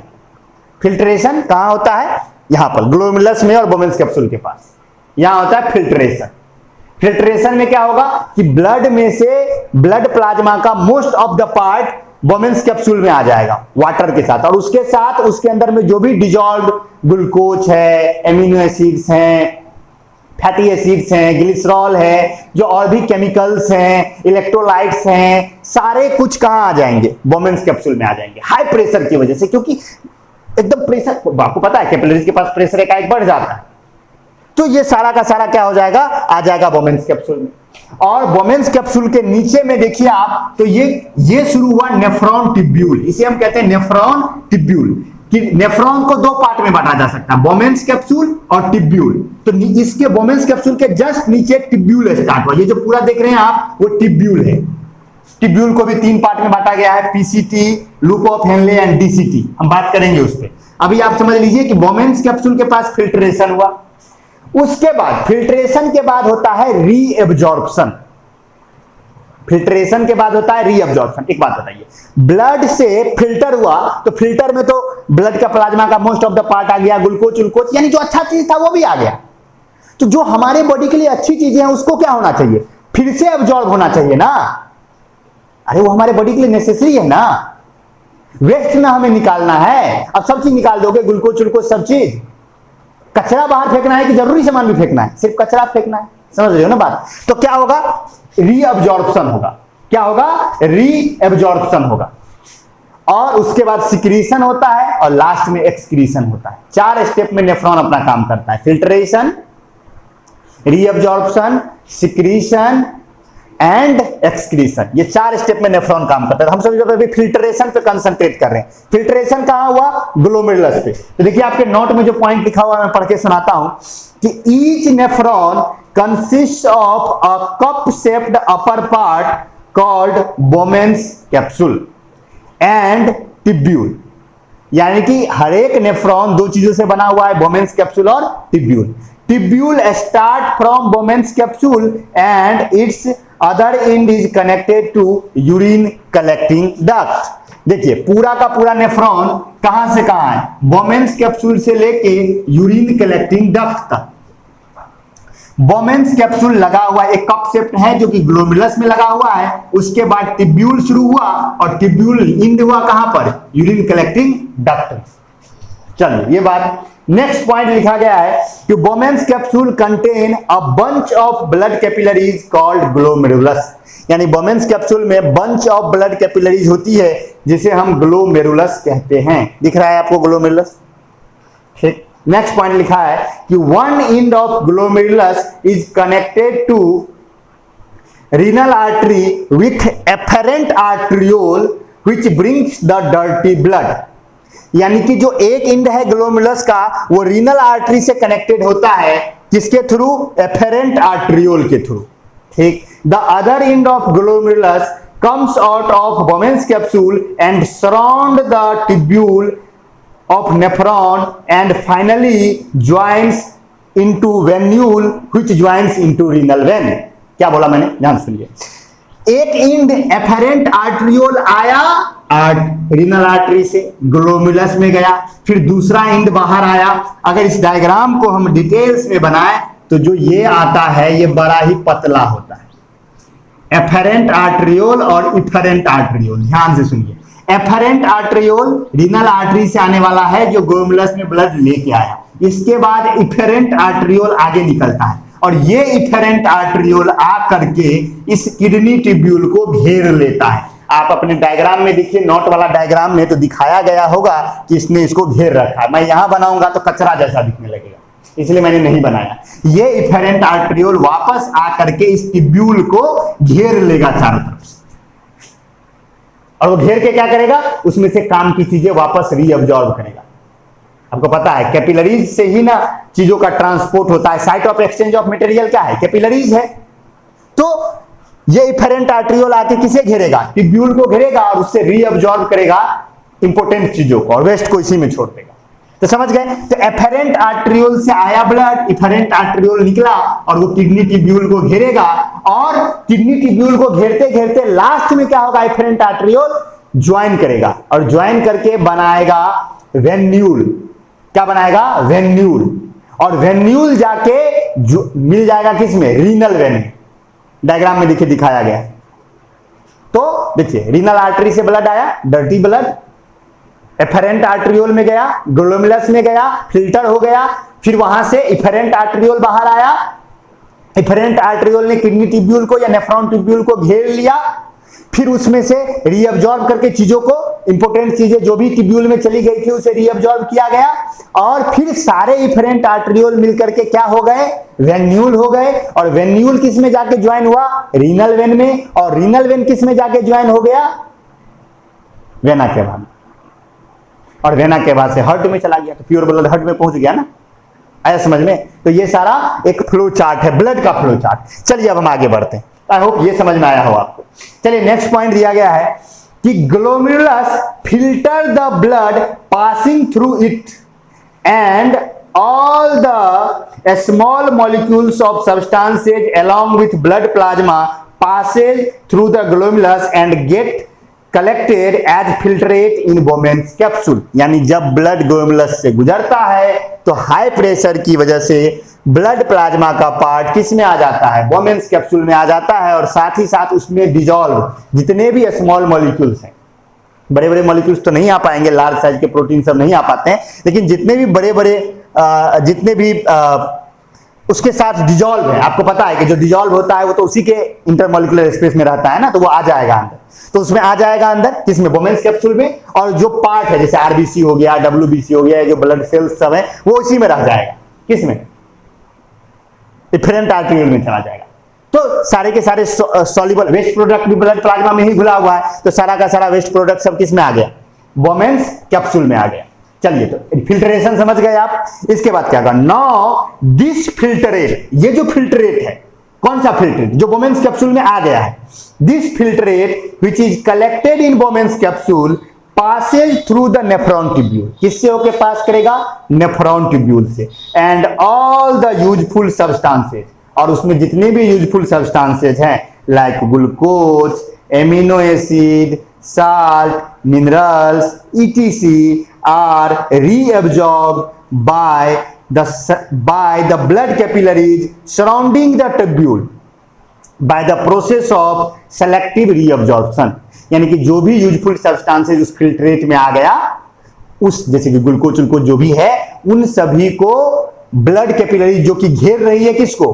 फिल्ट्रेशन कहां होता है? यहां पर ग्लोमेरुलस में और बोमेन्स कैप्सूल के पास, यहां होता है फिल्ट्रेशन। फिल्ट्रेशन में क्या होगा कि ब्लड में से ब्लड प्लाज्मा का most of the part Bowman's capsule में आ जाएगा वाटर के साथ, और उसके साथ उसके अंदर में जो भी डिजॉल्व्ड ग्लूकोज है, एमिनो एसिड्स हैं, फैटी एसिड्स हैं, ग्लिसरॉल है, जो और भी केमिकल्स हैं, इलेक्ट्रोलाइट्स हैं, सारे कुछ कहां आ जाएंगे? बोमेन्स कैप्सूल में आ जाएंगे। हाई प्रेशर की वजह से, क्योंकि एकदम प्रेशर, आपको पता है कैपिलरीज के पास प्रेशर एकाएक बढ़ जाता है, तो ये सारा का सारा क्या हो जाएगा? आ जाएगा बोमेन्स कैप्सूल में। और बोमेन्स कैप्सूल के नीचे में देखिए आप, तो ये शुरू हुआ नेफ्रॉन टिब्यूल, इसे हम कहते हैं नेफ्रॉन टिब्यूल। कि नेफ्रॉन को 2 पार्ट में बांटा जा सकता है, बोमेन्स कैप्सूल और टिब्यूल। तो इसके बोमेन्स कैप्सूल के जस्ट नीचे टिब्यूल स्टार्ट हुआ, ये जो पूरा देख रहे हैं आप वो टिब्यूल है, टिब्यूल को भी 3 पार्ट में बांटा गया है, PCT, loop of Henley and DCT. हम बात करेंगे उस पर। अभी आप समझ लीजिए कि बोमेन्स कैप्सूल के पास फिल्ट्रेशन हुआ, उसके बाद फिल्ट्रेशन के बाद होता है रीएब्जॉर्प्शन। फिल्ट्रेशन के बाद होता है रीअब्जॉर्प्शन। एक बात बताइए, ब्लड से फिल्टर हुआ तो फिल्टर में तो ब्लड का प्लाज्मा का मोस्ट ऑफ द पार्ट आ गया, ग्लूकोज उल्कोज यानी जो अच्छा चीज था वो भी आ गया। तो जो हमारे बॉडी के लिए अच्छी चीजें हैं उसको क्या होना चाहिए, फिर से एब्जॉर्ब होना चाहिए ना। अरे वो हमारे बॉडी के लिए नेसेसरी है ना, वेस्ट ना हमें निकालना है। अब सब चीज निकाल दोगे, ग्लूकोज उल्कोज सब चीज, कचरा बाहर फेंकना है कि जरूरी सामान भी फेंकना है, सिर्फ कचरा फेंकना है, समझ रहे हो ना बात। तो क्या होगा, रीअब्जॉर्प्शन होगा। क्या होगा, रीअब्जॉर्प्शन होगा। और उसके बाद सिक्रीशन होता है और लास्ट में एक्सक्रीशन होता है। 4 स्टेप में नेफ्रॉन अपना काम करता है, filtration, reabsorption, secretion and excretion. ये 4 स्टेप में नेफ्रॉन काम करता है। हम सभी अभी फिल्ट्रेशन पे कंसंट्रेट कर रहे हैं। फिल्ट्रेशन कहां हुआ, ग्लोमेरुलस पे। तो देखिए आपके नोट में जो पॉइंट लिखा हुआ है मैं पढ़ के सुनाता हूं कि each nephron consists of a cup-shaped upper part called Bowman's capsule and tubule। यानी कि हर एक नेफ्रॉन 2 चीजों से बना हुआ है, बोमेन्स कैप्सूल और tubule. Tubule start from Bowman's capsule and it's other end is connected to urine collecting duct. देखिए पूरा का पूरा नेफ्रॉन कहां से कहां है, बोमेन्स कैप्सूल से लेके यूरिन कलेक्टिंग डक्ट तक। बोमेन्स कैप्सूल लगा हुआ एक कप शेप है जो कि ग्लोमेरुलस में लगा हुआ है। उसके बाद टिब्यूल शुरू हुआ और टिब्यूल इंड हुआ कहां पर, यूरिन कलेक्टिंग डक्ट। चलिए ये बात, नेक्स्ट पॉइंट लिखा गया है कि Bowman's capsule contain a bunch of blood capillaries called glomerulus. यानी बोमेन्स कैप्सूल में बंच ऑफ ब्लड कैपिलरीज होती है जिसे हम ग्लोमेरुलस कहते हैं। दिख रहा है आपको ग्लोमेरुलस, ठीक। नेक्स्ट पॉइंट लिखा है कि one end of glomerulus is connected to renal artery with efferent arteriole which brings the dirty blood. यानी कि जो एक एंड है ग्लोमेरुलस का वो रीनल आर्टरी से कनेक्टेड होता है, किसके थ्रू, एफरेंट आर्टरियोल के थ्रू, ठीक। The other and of glomerulus comes out of Bowman's capsule and surround the tubule of nephron and finally joins into venule which joins into renal vein। क्या बोला मैंने, ध्यान सुनिए। एक इंड एफरेंट आर्टरियोल आया renal artery से, glomerulus में गया, फिर दूसरा इंड बाहर आया। अगर इस डायग्राम को हम डिटेल्स में बनाएं तो जो ये आता है ये बड़ा ही पतला होता है, एफरेंट आर्टरियोल और इफरेंट आर्टरियोल। ध्यान से सुनिए, एफरेंट आर्टरियोल रीनल आर्टरी से आने वाला है जो ग्लोमेरुलस में ब्लड लेके आया। इसके बाद इफरेंट आर्टरियोल आगे निकलता है और ये इफरेंट आर्टरियोल आ करके इस किडनी ट्यूब्यूल को घेर लेता है। आप अपने डायग्राम में देखिए, नोट वाला डायग्राम में तो दिखाया गया होगा कि इसने इसको घेर रखा है। मैं यहां बनाऊंगा तो कचरा जैसा दिखने लगेगा, इसलिए मैंने नहीं बनाया। ये इफरेंट आर्टरियोल वापस आकर के इस ट्यूब्यूल को घेर लेगा चारों तरफ से, और वो घेर के क्या करेगा, उसमें से काम की चीजें वापस रीअब्जॉर्ब करेगा। आपको पता है कैपिलरीज से ही ना चीजों का ट्रांसपोर्ट होता है। Site of exchange of material क्या है, कैपिलरीज है। तो ये इफरेंट आर्टरियोल आके किसे घेरेगा, ट्यूब्यूल को घेरेगा और उससे रीअब्जॉर्ब करेगा इंपोर्टेंट चीजों को और वेस्ट को इसी में छोड़ देगा। तो समझ गए। तो एफरेंट आर्टरियोल से आया ब्लड, इफरेंट आर्टरियोल निकला और वो किडनी ट्यूब्यूल को घेरेगा, और किडनी ट्यूब्यूल को घेरते घेरते लास्ट में क्या होगा, इफरेंट आर्टरियोल ज्वाइन करेगा और ज्वाइन करके बनाएगा वेन्यूल। क्या बनाएगा, वेन्यूल। और वेन्यूल जाके मिल जाएगा किसमें, रीनल वेन में। डायग्राम में देखिए दिखाया गया। तो देखिए रीनल आर्टरी से ब्लड आया, डर्टी ब्लड, एफरेंट आर्टरियोल में गया, ग्लोमेरुलस में गया, फिल्टर हो गया, फिर वहां से इफरेंट आर्टरियोल बाहर आया। इफरेंट आर्टरियोल ने किडनी ट्यूब्यूल को या नेफ्रॉन ट्यूब्यूल को घेर लिया, फिर उसमें से रीअब्जॉर्ब करके चीजों को, इंपोर्टेंट चीजें जो भी ट्यूब्यूल में चली गई थी उसे रीअब्जॉर्ब किया गया, और फिर सारे इफरेंट आर्टरियोल मिलकर के क्या हो गए, वेन्यूल हो गए। और वेन्यूल किस में जाके ज्वाइन हुआ, रीनल वेन में, और रीनल वेन किस में जाके ज्वाइन हो गया, वेना केवा में, और वेना केवा से हार्ट में चला गया, तो प्योर ब्लड हार्ट में पहुंच गया ना। आया समझ में। तो ये सारा एक फ्लो चार्ट है, ब्लड का फ्लो चार्ट। चलिए अब हम आगे बढ़ते हैं। आई होप ये समझ में आया हो आपको। चलिए नेक्स्ट पॉइंट दिया गया है कि glomerulus filter the blood passing through it and all the small molecules of substances along with blood plasma passes through the glomerulus and get collected as filtrate in Bowman's capsule। यानी जब blood glomerulus से गुजरता है तो high pressure की वजह से blood plasma का पार्ट किस में आ जाता है, बोमेन्स कैप्सूल में आ जाता है, और साथ ही साथ उसमें डिजॉल्व जितने भी स्मॉल मॉलिक्यूल्स हैं, बड़े बड़े मॉलिक्यूल्स तो नहीं आ पाएंगे, लार्ज साइज के प्रोटीन सब नहीं आ पाते हैं, लेकिन जितने भी बड़े बड़े जितने भी उसके साथ डिजॉल्व है, आपको पता है कि जो डिजॉल्व होता है वो तो उसी के इंटरमोलिकुलर स्पेस में रहता है ना, तो वो आ जाएगा अंदर, तो उसमें आ जाएगा अंदर किसमें, बोमेन्स कैप्सूल में, और जो पार्ट है जैसे आरबीसी हो गया, डब्ल्यूबीसी हो गया, जो ब्लड सेल्स सब है वो उसी में रह जाएगा, किसमें, इफेरेंट आर्टेरियल में चला जाएगा। तो सारे के सारे सॉल्युबल वेस्ट प्रोडक्ट भी ब्लड प्लाज्मा में ही घुला हुआ है, तो सारा का सारा वेस्ट प्रोडक्ट सब किस में आ गया, बोमेन्स कैप्सूल में आ गया। चलिए तो फिल्ट्रेशन समझ गए आप। इसके बाद क्या करना, नाउ दिस फिल्ट्रेट, ये जो फिल्ट्रेट है, कौन सा फिल्ट्रेट, जो बोमेन्स कैप्सूल में आ गया है, this filtrate which is collected in Bowman's capsule Passage through the nephron tubule, किससे होके पास करेगा, नेफ्रॉन ट्यूब्यूल से, and all the useful substances, और उसमें जितने भी यूजफुल सब्सटेंसेज हैं like glucose, amino acid, salt, minerals, etc. are reabsorbed by the blood capillaries surrounding the tubule by the process of selective reabsorption। यानी कि जो भी यूजफुल सब्सटेंसेज उस फिल्ट्रेट में आ गया, उस जैसे कि ग्लूकोज जो भी है, उन सभी को ब्लड कैपिलरी जो कि घेर रही है, किसको,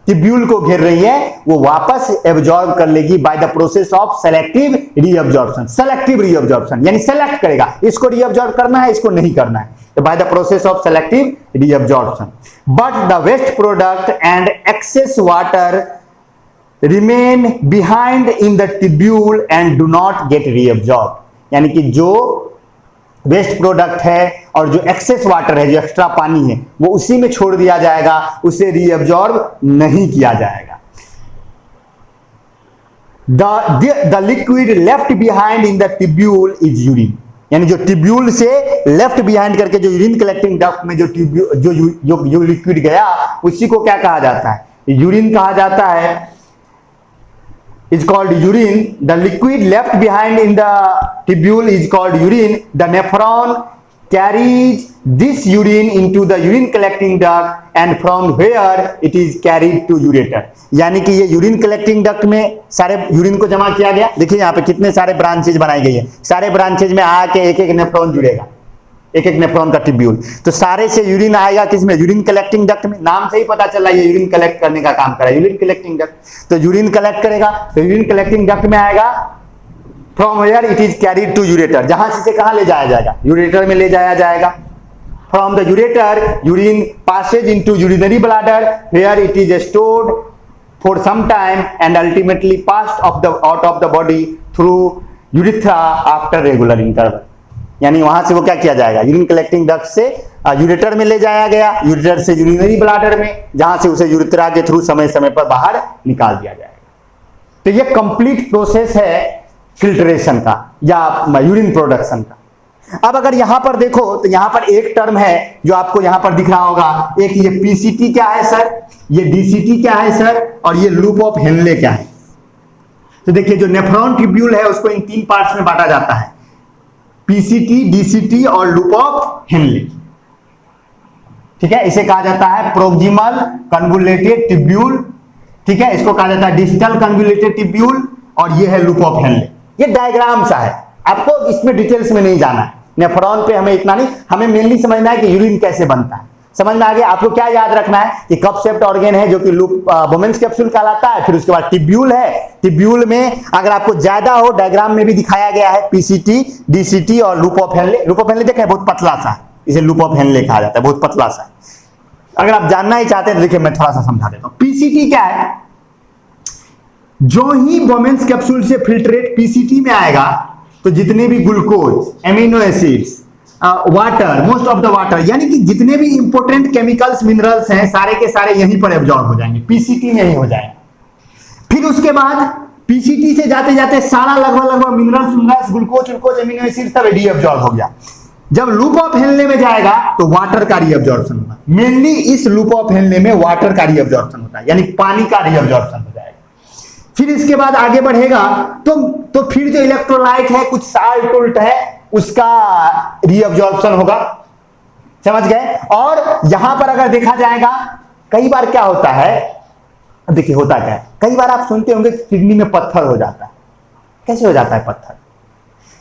ट्यूब्यूल को घेर रही है, वो वापस एब्जॉर्ब कर लेगी bye the process of selective reabsorption. Selective reabsorption यानी सेलेक्ट करेगा, इसको रीअब्जॉर्ब करना है, इसको नहीं करना है, तो by the process of selective reabsorption. But the waste product and excess water remain behind in the tubule and do not get reabsorb. यानी कि जो वेस्ट प्रोडक्ट है और जो एक्सेस वाटर है, जो एक्स्ट्रा पानी है, वो उसी में छोड़ दिया जाएगा, उसे रीअब्जॉर्ब नहीं किया जाएगा। The liquid left behind in the tubule is urine. यानी जो ट्यूब्यूल से लेफ्ट बिहाइंड करके जो यूरिन कलेक्टिंग डक्ट में जो लिक्विड गया, उसी को क्या कहा जाता है, यूरिन कहा जाता है, is called urine। The liquid left behind in the tubule is called urine। The nephron carries this urine into the urine collecting duct and from where it is carried to ureter। यानी कि ये urine collecting duct में सारे urine को जमा किया गया। देखिए यहाँ पे कितने सारे ब्रांचेज बनाई गई है, सारे ब्रांचेज में आके एक एक नेफ्रॉन जुड़ेगा, एक एक नेफ्रॉन का ट्यूब्यूल, तो सारे से यूरिन आएगा किसमें, यूरिन कलेक्टिंग डक्ट में। नाम से ही पता चला ये यूरिन कलेक्ट करने का काम कर रहा है, यूरिन कलेक्टिंग डक्ट। तो यूरिन कलेक्ट करेगा तो यूरिन कलेक्टिंग डक्ट में आएगा, from where it is carried to ureter, जहां से कहां ले जाया जाएगा, यूरेटर में ले जाया जाएगा। From the ureter urine passes into urinary bladder where it is stored for some time and ultimately passed out of the body through urethra after regular interval. यानी वहां से वो क्या किया जाएगा, यूरिन कलेक्टिंग डक्ट से यूरेटर में ले जाया गया, यूरेटर से यूरिनरी ब्लैडर में, जहां से उसे यूरिथ्रा के थ्रू समय समय पर बाहर निकाल दिया जाएगा। तो ये कंप्लीट प्रोसेस है फिल्ट्रेशन का या यूरिन प्रोडक्शन का। अब अगर यहां पर देखो तो यहां पर एक टर्म है जो आपको यहां पर दिख रहा होगा, एक ये पीसीटी क्या है सर, ये डीसीटी क्या है सर, और ये लूप ऑफ हेनले क्या है। तो देखिए जो नेफ्रॉन ट्यूब्यूल है उसको इन तीन पार्ट्स में बांटा जाता है, पीसीटी, डीसीटी और लूप ऑफ हेनले। ठीक है, इसे कहा जाता है प्रोक्सिमल कन्वोल्यूटेड ट्यूब्यूल। ठीक है, इसको कहा जाता है डिस्टल कन्वोल्यूटेड ट्यूब्यूल, और ये है लूप ऑफ हेनले। ये डायग्राम सा है, आपको इसमें डिटेल्स में नहीं जाना है, नेफ्रॉन पे हमें इतना नहीं, हमें मेनली समझना है कि यूरिन कैसे बनता है। समझ में आ गया। आपको क्या याद रखना है कि कप शेप्ड ऑर्गन है जो कि लूप बोमेन्स कैप्सूल कहलाता है, फिर उसके बाद ट्यूब्यूल है। ट्यूब्यूल में अगर आपको ज्यादा हो, डायग्राम में भी दिखाया गया है पीसीटी, डीसीटी और loop of Henley. Loop of Henley देखें बहुत पतला सा है, इसे लूप ऑफ हेनले कहा जाता है, बहुत पतला सा। अगर आप जानना ही चाहते हैं तो देखिए मैं थोड़ा सा समझा देता हूं। पीसीटी क्या है, जो ही बोमेन्स कैप्सूल से फिल्ट्रेट पीसीटी में आएगा तो जितने भी glucose, amino acids, water, most of the water, यानी कि जितने भी इंपॉर्टेंट केमिकल्स, मिनरल्स हैं, सारे के सारे यहीं पर एब्जॉर्ब हो जाएंगे, पीसीटी में ही हो जाएंगे। फिर फिर उसके बाद पीसीटी से जाते जाते सारा लगभग मिनरल्स, ग्लूकोज, एमिनो एसिड सब डीअब्जॉर्ब हो गया। जब लूप ऑफ हेनले में जाएगा तो वाटर का रीअब्जॉर्प्शन होगा। मेनली इस लूप ऑफ हेनले में वाटर का रीअब्जॉर्प्शन होता है, यानी पानी का रीअब्जॉर्प्शन हो जाएगा। फिर इसके बाद आगे बढ़ेगा तो फिर जो इलेक्ट्रोलाइट है, कुछ साल्ट उल्ट है, उसका रीअब्जॉर्प्शन होगा। समझ गए? और यहां पर अगर देखा जाएगा, कई बार क्या होता है, देखिए होता क्या है, कई बार आप सुनते होंगे किडनी में पत्थर हो जाता है। कैसे हो जाता है पत्थर?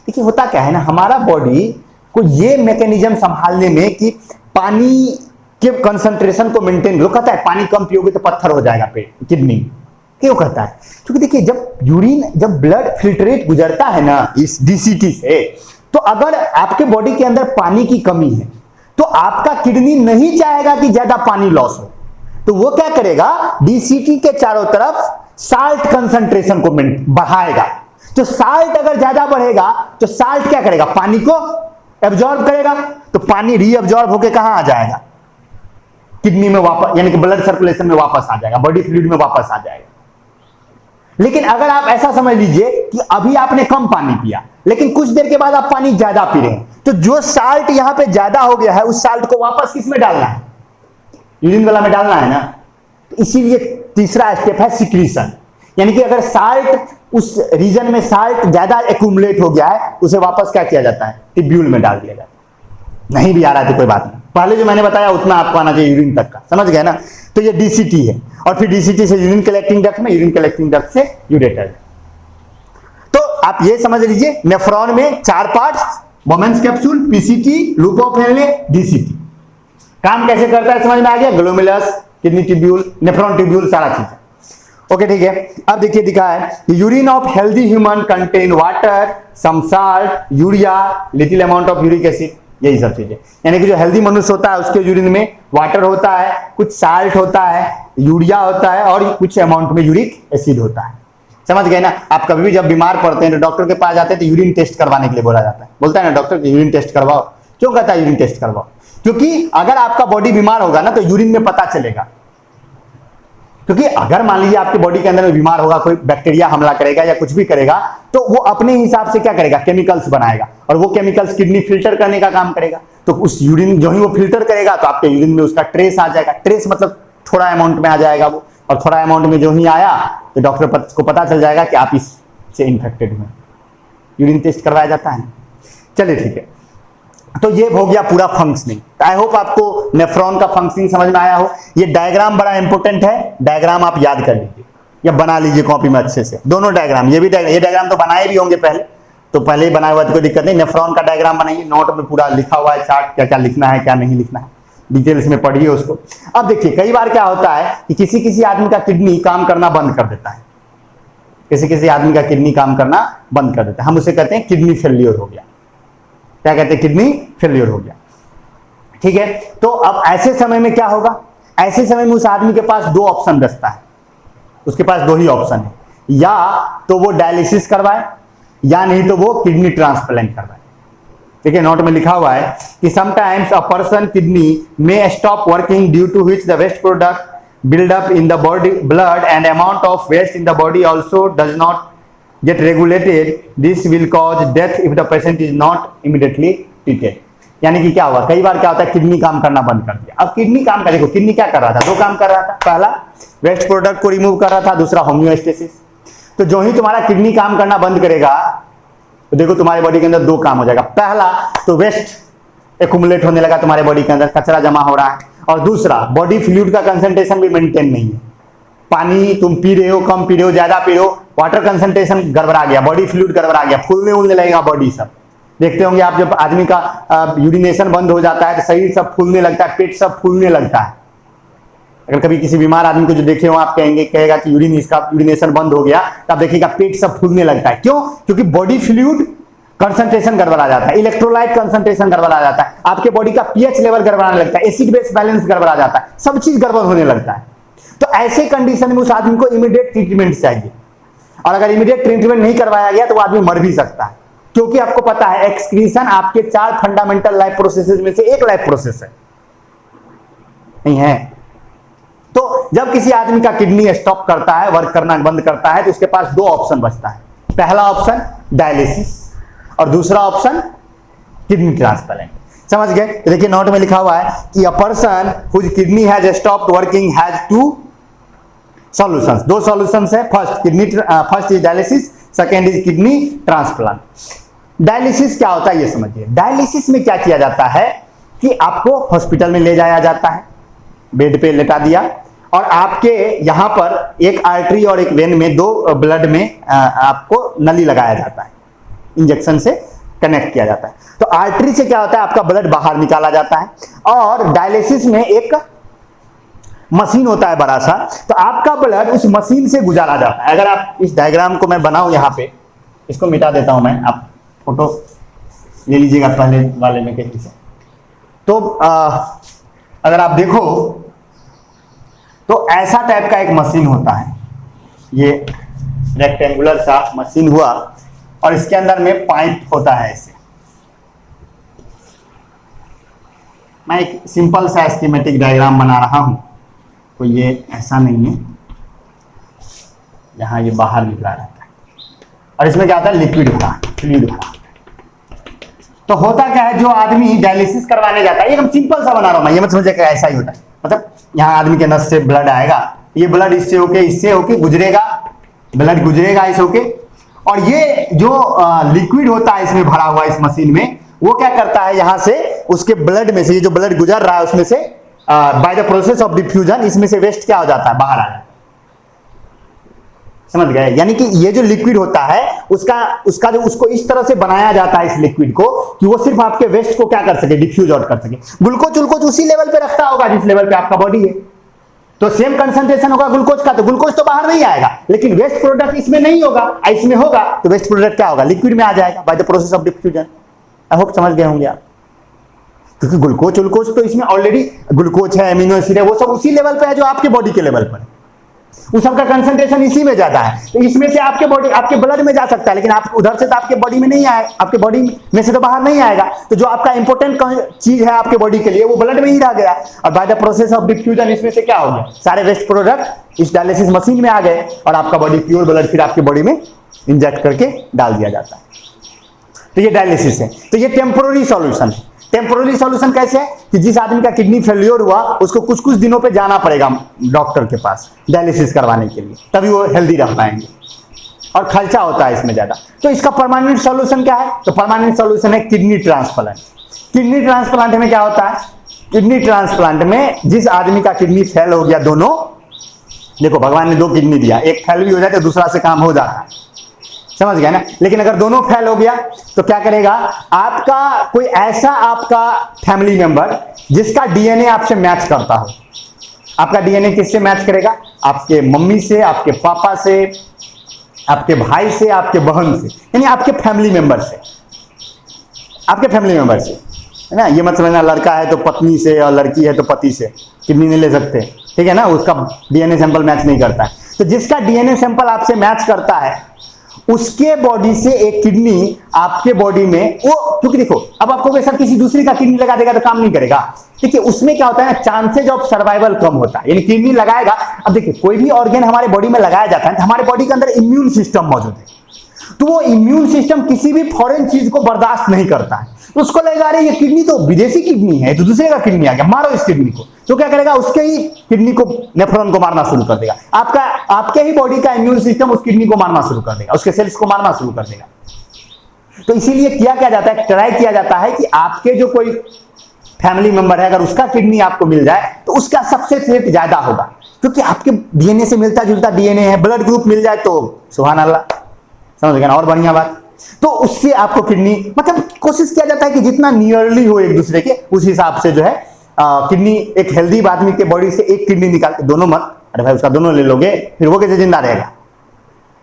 देखिए होता क्या है ना, हमारा बॉडी को ये मैकेनिज्म संभालने में कि पानी के कंसंट्रेशन को मेंटेन, लोग कहता है पानी कम पियोगे तो पत्थर हो जाएगा पेट, किडनी। क्यों कहता है? क्योंकि देखिए जब ब्लड फिल्ट्रेट गुजरता है ना इस डीसीटी से, तो अगर आपके बॉडी के अंदर पानी की कमी है तो आपका किडनी नहीं चाहेगा कि ज्यादा पानी लॉस हो, तो वो क्या करेगा, डीसीटी के चारों तरफ साल्ट कंसंट्रेशन को बढ़ाएगा। तो साल्ट अगर ज्यादा बढ़ेगा तो साल्ट क्या करेगा, पानी को एब्जॉर्ब करेगा, तो पानी रीअब्जॉर्ब होकर कहां आ जाएगा, किडनी में वापस, यानी कि ब्लड सर्कुलेशन में वापस आ जाएगा, बॉडी फ्लूइड में वापस आ जाएगा। लेकिन अगर आप ऐसा समझ लीजिए कि अभी आपने कम पानी पिया, लेकिन कुछ देर के बाद आप पानी ज्यादा पी रहे हैं, तो जो साल्ट यहां पे ज्यादा हो गया है उस साल्ट को वापस किस में डालना है, यूरिन वाला में डालना है ना। तो इसीलिए तीसरा स्टेप है सिक्रीशन, यानी कि अगर साल्ट उस रीजन में साल्ट ज्यादा एक्यूमुलेट हो गया है, उसे वापस क्या किया जाता है, टिब्यूल में डाल दिया जाता है। नहीं भी आ रहा है तो कोई बात नहीं, पहले जो मैंने बताया उतना आपको आना चाहिए यूरिन तक का, समझ गए ना। तो ये डीसीटी है, और फिर डीसीटी से यूरिन कलेक्टिंग डक्ट में, यूरिन कलेक्टिंग डक्ट से यूरेटर। तो आप ये समझ लीजिए नेफ्रॉन में 4 parts, Bowman's capsule, PCT, loop of Henle, DCT. काम कैसे करता है समझ में आ गया, glomerulus, kidney tubule, nephron tubule, सारा चीज। ओके ठीक है। अब देखिए दिखा है urine of healthy human contain water, some salt, urea, little amount of uric acid, यही सब चीजें। यानी कि जो हेल्दी मनुष्य होता है उसके यूरिन में वाटर होता है, कुछ साल्ट होता है, यूरिया होता है, और कुछ अमाउंट में यूरिक एसिड होता है। समझ गए ना। आप कभी भी जब बीमार पड़ते हैं तो डॉक्टर के पास जाते हैं तो यूरिन टेस्ट करवाने के लिए बोला जाता है, बोलता है ना डॉक्टर यूरिन टेस्ट करवाओ। क्यों कहता है यूरिन टेस्ट करवाओ? क्योंकि अगर आपका बॉडी बीमार होगा ना तो यूरिन में पता चलेगा। क्योंकि अगर मान लीजिए आपकी बॉडी के अंदर में बीमार होगा, कोई बैक्टीरिया हमला करेगा या कुछ भी करेगा, तो वो अपने हिसाब से क्या करेगा, केमिकल्स बनाएगा, और वो केमिकल्स किडनी फिल्टर करने का काम करेगा। तो उस यूरिन जो ही वो फिल्टर करेगा तो आपके यूरिन में उसका ट्रेस आ जाएगा। ट्रेस मतलब थोड़ा अमाउंट में आ जाएगा वो, और थोड़ा अमाउंट में जो ही आया तो डॉक्टर को पता चल जाएगा कि आप इससे इन्फेक्टेड हुए। यूरिन टेस्ट करवाया जाता है। चलिए ठीक है, तो ये हो गया पूरा फंक्शनिंग। आई होप आपको नेफ्रॉन का फंक्शनिंग समझ में आया हो। ये डायग्राम बड़ा इंपॉर्टेंट है, डायग्राम आप याद कर लीजिए या बना लीजिए कॉपी में अच्छे से। दोनों डायग्राम, ये डायग्राम तो बनाए भी होंगे पहले, तो पहले ही बनाया हुआ तो कोई दिक्कत नहीं। नेफ्रॉन का डायग्राम बनाइए, नोट में पूरा लिखा हुआ है चार्ट, क्या क्या लिखना है क्या नहीं लिखना है, डिटेल्स में पढ़िए उसको। अब देखिए कई बार क्या होता है कि किसी किसी आदमी का किडनी काम करना बंद कर देता है, किसी किसी आदमी का किडनी काम करना बंद कर देता है, हम उसे कहते हैं किडनी फेल्योर हो गया। क्या कहते हैं, किडनी फेल्योर हो गया। ठीक है, तो अब ऐसे समय में क्या होगा, ऐसे समय में उस आदमी के पास 2 ऑप्शन बचता है, उसके पास 2 ही ऑप्शन है, या तो वो डायलिसिस करवाए या नहीं तो वो किडनी ट्रांसप्लांट करवाए। ठीक है, नोट में लिखा हुआ है कि sometimes a person kidney may stop working due to which the waste product build up in the body blood and amount of waste in the body also does not get regulated. This will cause death if the patient is not immediately treated. यानी कि क्या हुआ, कई बार क्या होता है kidney काम करना बंद कर दिया। अब किडनी काम कर, देखो किडनी क्या कर रहा था, 2 काम कर रहा था, पहला वेस्ट प्रोडक्ट को रिमूव कर रहा था, दूसरा होम्योस्टेसिस। तो जो ही तुम्हारा किडनी काम करना बंद करेगा तो देखो तुम्हारी बॉडी के अंदर 2 काम हो जाएगा। पहला तो वेस्ट एक्यूमुलेट होने लगा, तुम्हारे बॉडी के अंदर कचरा जमा हो रहा है, और दूसरा बॉडी फ्लूइड का कंसंट्रेशन भी मेंटेन नहीं है। पानी तुम पी रहे हो, कम पी रहे हो, ज्यादा पी रहे हो, वाटर कंसंट्रेशन गड़बड़ा गया, बॉडी फ्लूइड गड़बड़ा गया, फूलने उलने लगेगा बॉडी सब। देखते होंगे आप जब आदमी का यूरिनेशन बंद हो जाता है तो शरीर सब फूलने लगता है, पेट सब फूलने लगता है। अगर कभी किसी बीमार आदमी को जो देखे हो आप कहेगा कि यूरिनेशन बंद हो गया, तब देखिएगा पेट सब फूलने लगता है। क्यों? क्योंकि बॉडी फ्लूइड कंसंट्रेशन गड़बड़ा जाता है, इलेक्ट्रोलाइट कंसंट्रेशन गड़बड़ा जाता है, आपके बॉडी का पीएच लेवल गड़बड़ाने लगता है, एसिड बेस बैलेंस गड़बड़ा जाता है, सब चीज गड़बड़ होने लगता है। तो ऐसे कंडीशन में उस आदमी को इमीडिएट ट्रीटमेंट चाहिए, और अगर इमीडिएट ट्रीटमेंट नहीं करवाया गया तो वो आदमी मर भी सकता है। क्योंकि आपको पता है एक्सक्रीशन आपके 4 फंडामेंटल लाइफ प्रोसेसेस में से एक लाइफ प्रोसेस है, नहीं है? तो जब किसी आदमी का किडनी स्टॉप करता है, वर्क करना बंद करता है, तो उसके पास दो ऑप्शन बचता है। पहला ऑप्शन डायलिसिस और दूसरा ऑप्शन किडनी ट्रांसप्लांट। समझ गए? देखिए नोट में लिखा हुआ है कि a person whose kidney has stopped working has two solutions. दो सॉल्यूशंस है, first is dialysis, second is kidney transplant. Dialysis क्या होता है ये समझिए। डायलिसिस में क्या किया जाता है कि आपको हॉस्पिटल में ले जाया जाता है, बेड पे लेटा दिया और आपके यहां पर एक आर्टरी और एक वेन में, दो ब्लड में आपको नली लगाया जाता है, इंजेक्शन से कनेक्ट किया जाता है। तो आर्टरी से क्या होता है, आपका ब्लड बाहर निकाला जाता है और डायलिसिस में एक मशीन होता है बड़ा सा, तो आपका ब्लड उस मशीन से गुजारा जाता है। अगर आप इस डायग्राम को मैं बनाऊं यहां पे, इसको मिटा देता हूं मैं, आप फोटो ले लीजिएगा पहले वाले में कहीं से। तो अगर आप देखो तो ऐसा टाइप का एक मशीन होता है, ये रेक्टेंगुलर सा मशीन हुआ और इसके अंदर में पाइप होता है ऐसे। मैं एक सिंपल सा स्कीमेटिक डायग्राम बना रहा हूं, तो ये ऐसा नहीं है, यहां ये बाहर निकला रहता है और इसमें क्या होता है, लिक्विड हो रहा है, फ्लूइड हो रहा है। तो होता क्या है, जो आदमी डायलिसिस करवाने जाता है, ये हम सिंपल सा बना रहा हूं मैं, ये मत समझिए कि ऐसा ही होता है। मतलब यहाँ आदमी के नस से ब्लड आएगा, ये ब्लड इससे होके गुजरेगा, ब्लड गुजरेगा इस होके, और ये जो लिक्विड होता है इसमें भरा हुआ इस मशीन में, वो क्या करता है, यहां से उसके ब्लड में से, ये जो ब्लड गुजर रहा है उसमें से bye the process of diffusion, इसमें से वेस्ट क्या हो जाता है, बाहर आ जाता है। समझ गए? यानी कि ये जो लिक्विड होता है उसका जो उसको इस तरह से बनाया जाता है इस लिक्विड को कि वो सिर्फ आपके वेस्ट को क्या कर सके, डिफ्यूज आउट कर सके। ग्लूकोज उसी लेवल पे रखता होगा जिस लेवल पे आपका बॉडी है, तो सेम कंसंट्रेशन होगा ग्लूकोज का, तो ग्लूकोज तो बाहर नहीं आएगा, लेकिन वेस्ट प्रोडक्ट इसमें नहीं होगा, इसमें होगा, तो वेस्ट प्रोडक्ट क्या होगा, लिक्विड में आ जाएगा bye the process of diffusion. I hope समझ गए होंगे आप, क्योंकि ग्लूकोज तो इसमें ऑलरेडी ग्लूकोज है, एमिनो एसिड है, वो सब उसी लेवल पे है जो आपके बॉडी के लेवल पर है, उस सबका कंसंट्रेशन इसी में ज्यादा है। तो इसमें से आपके ब्लड में जा सकता है, लेकिन आप उधर से तो आपके बॉडी में नहीं आएगा, आपके बॉडी में से तो बाहर नहीं आएगा। तो जो आपका इंपॉर्टेंट चीज है आपके बॉडी के लिए, वो ब्लड में ही रह गया, और bye the process of diffusion इसमें से क्या हो गया, सारे वेस्ट प्रोडक्ट इस डायलिसिस मशीन में आ गए और आपका बॉडी प्योर ब्लड फिर आपके बॉडी में इंजेक्ट करके डाल दिया जाता है। तो ये डायलिसिस है। तो ये टेम्पोररी सॉल्यूशन है। टेम्पोररी सॉल्यूशन कैसे है कि जिस आदमी का किडनी फेल्योर हुआ उसको कुछ कुछ दिनों पे जाना पड़ेगा डॉक्टर के पास डायलिसिस करवाने के लिए, तभी वो हेल्दी रह पाएंगे, और खर्चा होता है इसमें ज्यादा। तो इसका परमानेंट सॉल्यूशन क्या है, तो परमानेंट सॉल्यूशन है किडनी ट्रांसप्लांट। किडनी ट्रांसप्लांट में क्या होता है, किडनी ट्रांसप्लांट में जिस आदमी का किडनी फेल हो गया, दोनों, देखो भगवान ने दो किडनी दिया, एक फेल भी हो जाए तो दूसरा से काम हो जाता है, समझ गया ना। लेकिन अगर दोनों फेल हो गया तो क्या करेगा, आपका कोई ऐसा आपका फैमिली मेंबर जिसका डीएनए आपसे मैच करता हो। आपका डीएनए किससे मैच करेगा, आपके मम्मी से, आपके पापा से, आपके भाई से, आपके बहन से, यानी आपके फैमिली मेंबर से, आपके फैमिली मेंबर से, है ना। ये मत समझना लड़का है तो पत्नी से और लड़की है तो पति से किडनी नहीं ले सकते, ठीक है ना, उसका डीएनए सैंपल मैच नहीं करता है। तो जिसका डीएनए सैंपल आपसे मैच करता है उसके बॉडी से एक किडनी आपके बॉडी में, वो क्योंकि देखो अब आपको वैसा किसी दूसरे का किडनी लगा देगा तो काम नहीं करेगा, ठीक है। उसमें क्या होता है ना, चांसेज ऑफ सर्वाइवल कम होता है, यानी किडनी लगाएगा। अब देखिए कोई भी ऑर्गन हमारे बॉडी में लगाया जाता है तो हमारे बॉडी के अंदर इम्यून सिस्टम मौजूद है, तो वो इम्यून सिस्टम किसी भी फॉरेन चीज को बर्दाश्त नहीं करता है। तो उसको लगेगा अरे ये किडनी तो विदेशी किडनी है, तो दूसरे का किडनी आ गया, मारो इस किडनी को। तो क्या करेगा, उसके ही किडनी को, नेफ्रॉन को मारना शुरू कर देगा। आपके ही बॉडी का इम्यून सिस्टम उस किडनी को मारना शुरू कर देगा, उसके सेल्स को मारना शुरू कर देगा। तो इसीलिए क्या जाता है, ट्राई किया जाता है कि आपके जो कोई फैमिली मेंबर है अगर उसका किडनी आपको मिल जाए तो उसका सक्सेस रेट ज्यादा होगा, क्योंकि आपके डीएनए से मिलता जुलता डीएनए है, ब्लड ग्रुप मिल जाए तो सुभान अल्लाह, समझ गए ना, और बढ़िया बात। तो उससे आपको किडनी, मतलब कोशिश किया जाता है कि जितना नियरली हो एक दूसरे के, उस हिसाब से जो है किडनी, एक हेल्दी आदमी के बॉडी से एक किडनी निकाल के, दोनों मत, अरे भाई उसका दोनों ले लोगे फिर वो कैसे जिंदा रहेगा,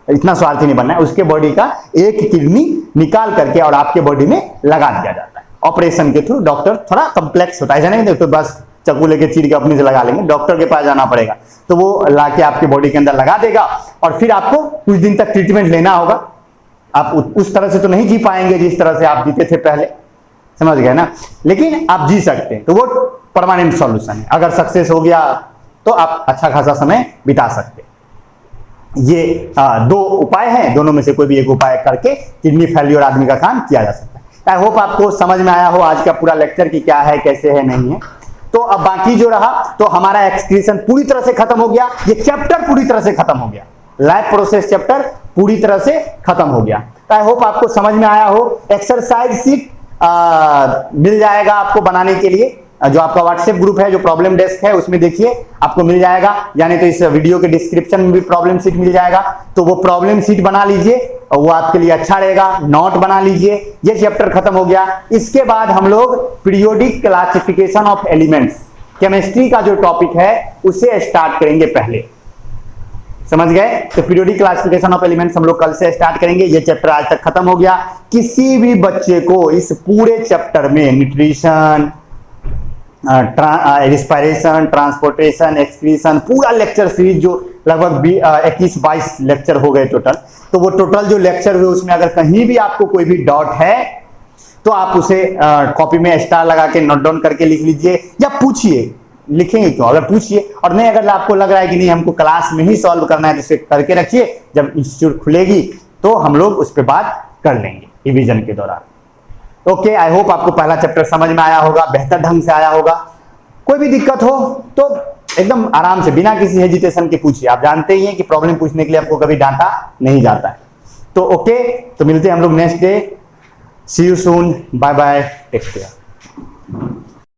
इतना स्वार्थी नहीं बनना है। उसके बॉडी का एक किडनी निकाल करके और आपके बॉडी में लगा दिया जाता है ऑपरेशन के थ्रू। डॉक्टर थोड़ा कॉम्प्लेक्स होता है, ऐसा नहीं तो बस चाकू लेके चीर के अपने से लगा लेंगे, डॉक्टर के पास जाना पड़ेगा। तो वो लाके आपके बॉडी के अंदर लगा देगा और फिर आपको कुछ दिन तक ट्रीटमेंट लेना होगा। आप उस तरह से तो नहीं जी पाएंगे जिस तरह से आप जीते थे पहले, समझ गए ना, लेकिन आप जी सकते हैं। तो वो परमानेंट सॉल्यूशन है। अगर सक्सेस हो गया तो आप अच्छा खासा समय बिता सकते हैं। ये दो उपाय हैं, दोनों में से कोई भी एक उपाय करके किडनी फेल्योर आदमी का काम किया जा सकता है। आई होप आपको समझ में आया हो आज का पूरा लेक्चर कि क्या है, कैसे है, नहीं है। तो अब बाकी जो रहा, तो हमारा एक्सक्रीशन पूरी तरह से खत्म हो गया, ये चैप्टर पूरी तरह से खत्म हो गया, लाइफ प्रोसेस चैप्टर पूरी तरह से खत्म हो गया। तो आई होप आपको समझ में आया हो। एक्सरसाइज शीट मिल जाएगा आपको बनाने के लिए, जो आपका व्हाट्सएप ग्रुप है, जो प्रॉब्लम डेस्क है, उसमें देखिए आपको मिल जाएगा, यानी तो इस वीडियो के डिस्क्रिप्शन में भी प्रॉब्लम शीट मिल जाएगा। तो वो प्रॉब्लम शीट बना लीजिए और वो आपके लिए अच्छा रहेगा। नोट बना लीजिए। ये चैप्टर खत्म हो गया। इसके बाद हम लोग periodic classification of elements, chemistry का जो टॉपिक है उसे स्टार्ट करेंगे पहले। समझ गए? तो पीरियोडिक क्लासिफिकेशन ऑफ एलिमेंट्स हम लोग कल से स्टार्ट करेंगे। ये चैप्टर आज तक खत्म हो गया। किसी भी बच्चे को इस पूरे चैप्टर में न्यूट्रिशन, रिस्पायरेशन, ट्रांसपोर्टेशन, एक्सक्रीशन, पूरा लेक्चर सीरीज जो लगभग 21-22 लेक्चर हो गए टोटल, तो वो टोटल जो लेक्चर हुए उसमें अगर कहीं भी आपको कोई भी डाउट है तो आप उसे कॉपी में स्टार लगा के नोट डाउन करके लिख लीजिए या पूछिए। लिखेंगे क्यों, अगर पूछिए। और नहीं, अगर आपको लग रहा है कि नहीं हमको क्लास में ही सॉल्व करना है तो इसे करके रखिए, जब इंस्टीट्यूट खुलेगी तो हम लोग उस पर बात कर लेंगे रिवीजन के दौरान। ओके, आई होप आपको पहला चैप्टर समझ में आया होगा, बेहतर ढंग से आया होगा। कोई भी दिक्कत हो तो एकदम आराम से बिना किसी हेजिटेशन के पूछिए। आप जानते ही हैं कि प्रॉब्लम पूछने के लिए आपको कभी डांटा नहीं जाता है। तो ओके, तो मिलते हैं हम लोग next day. See you soon, bye bye, take care.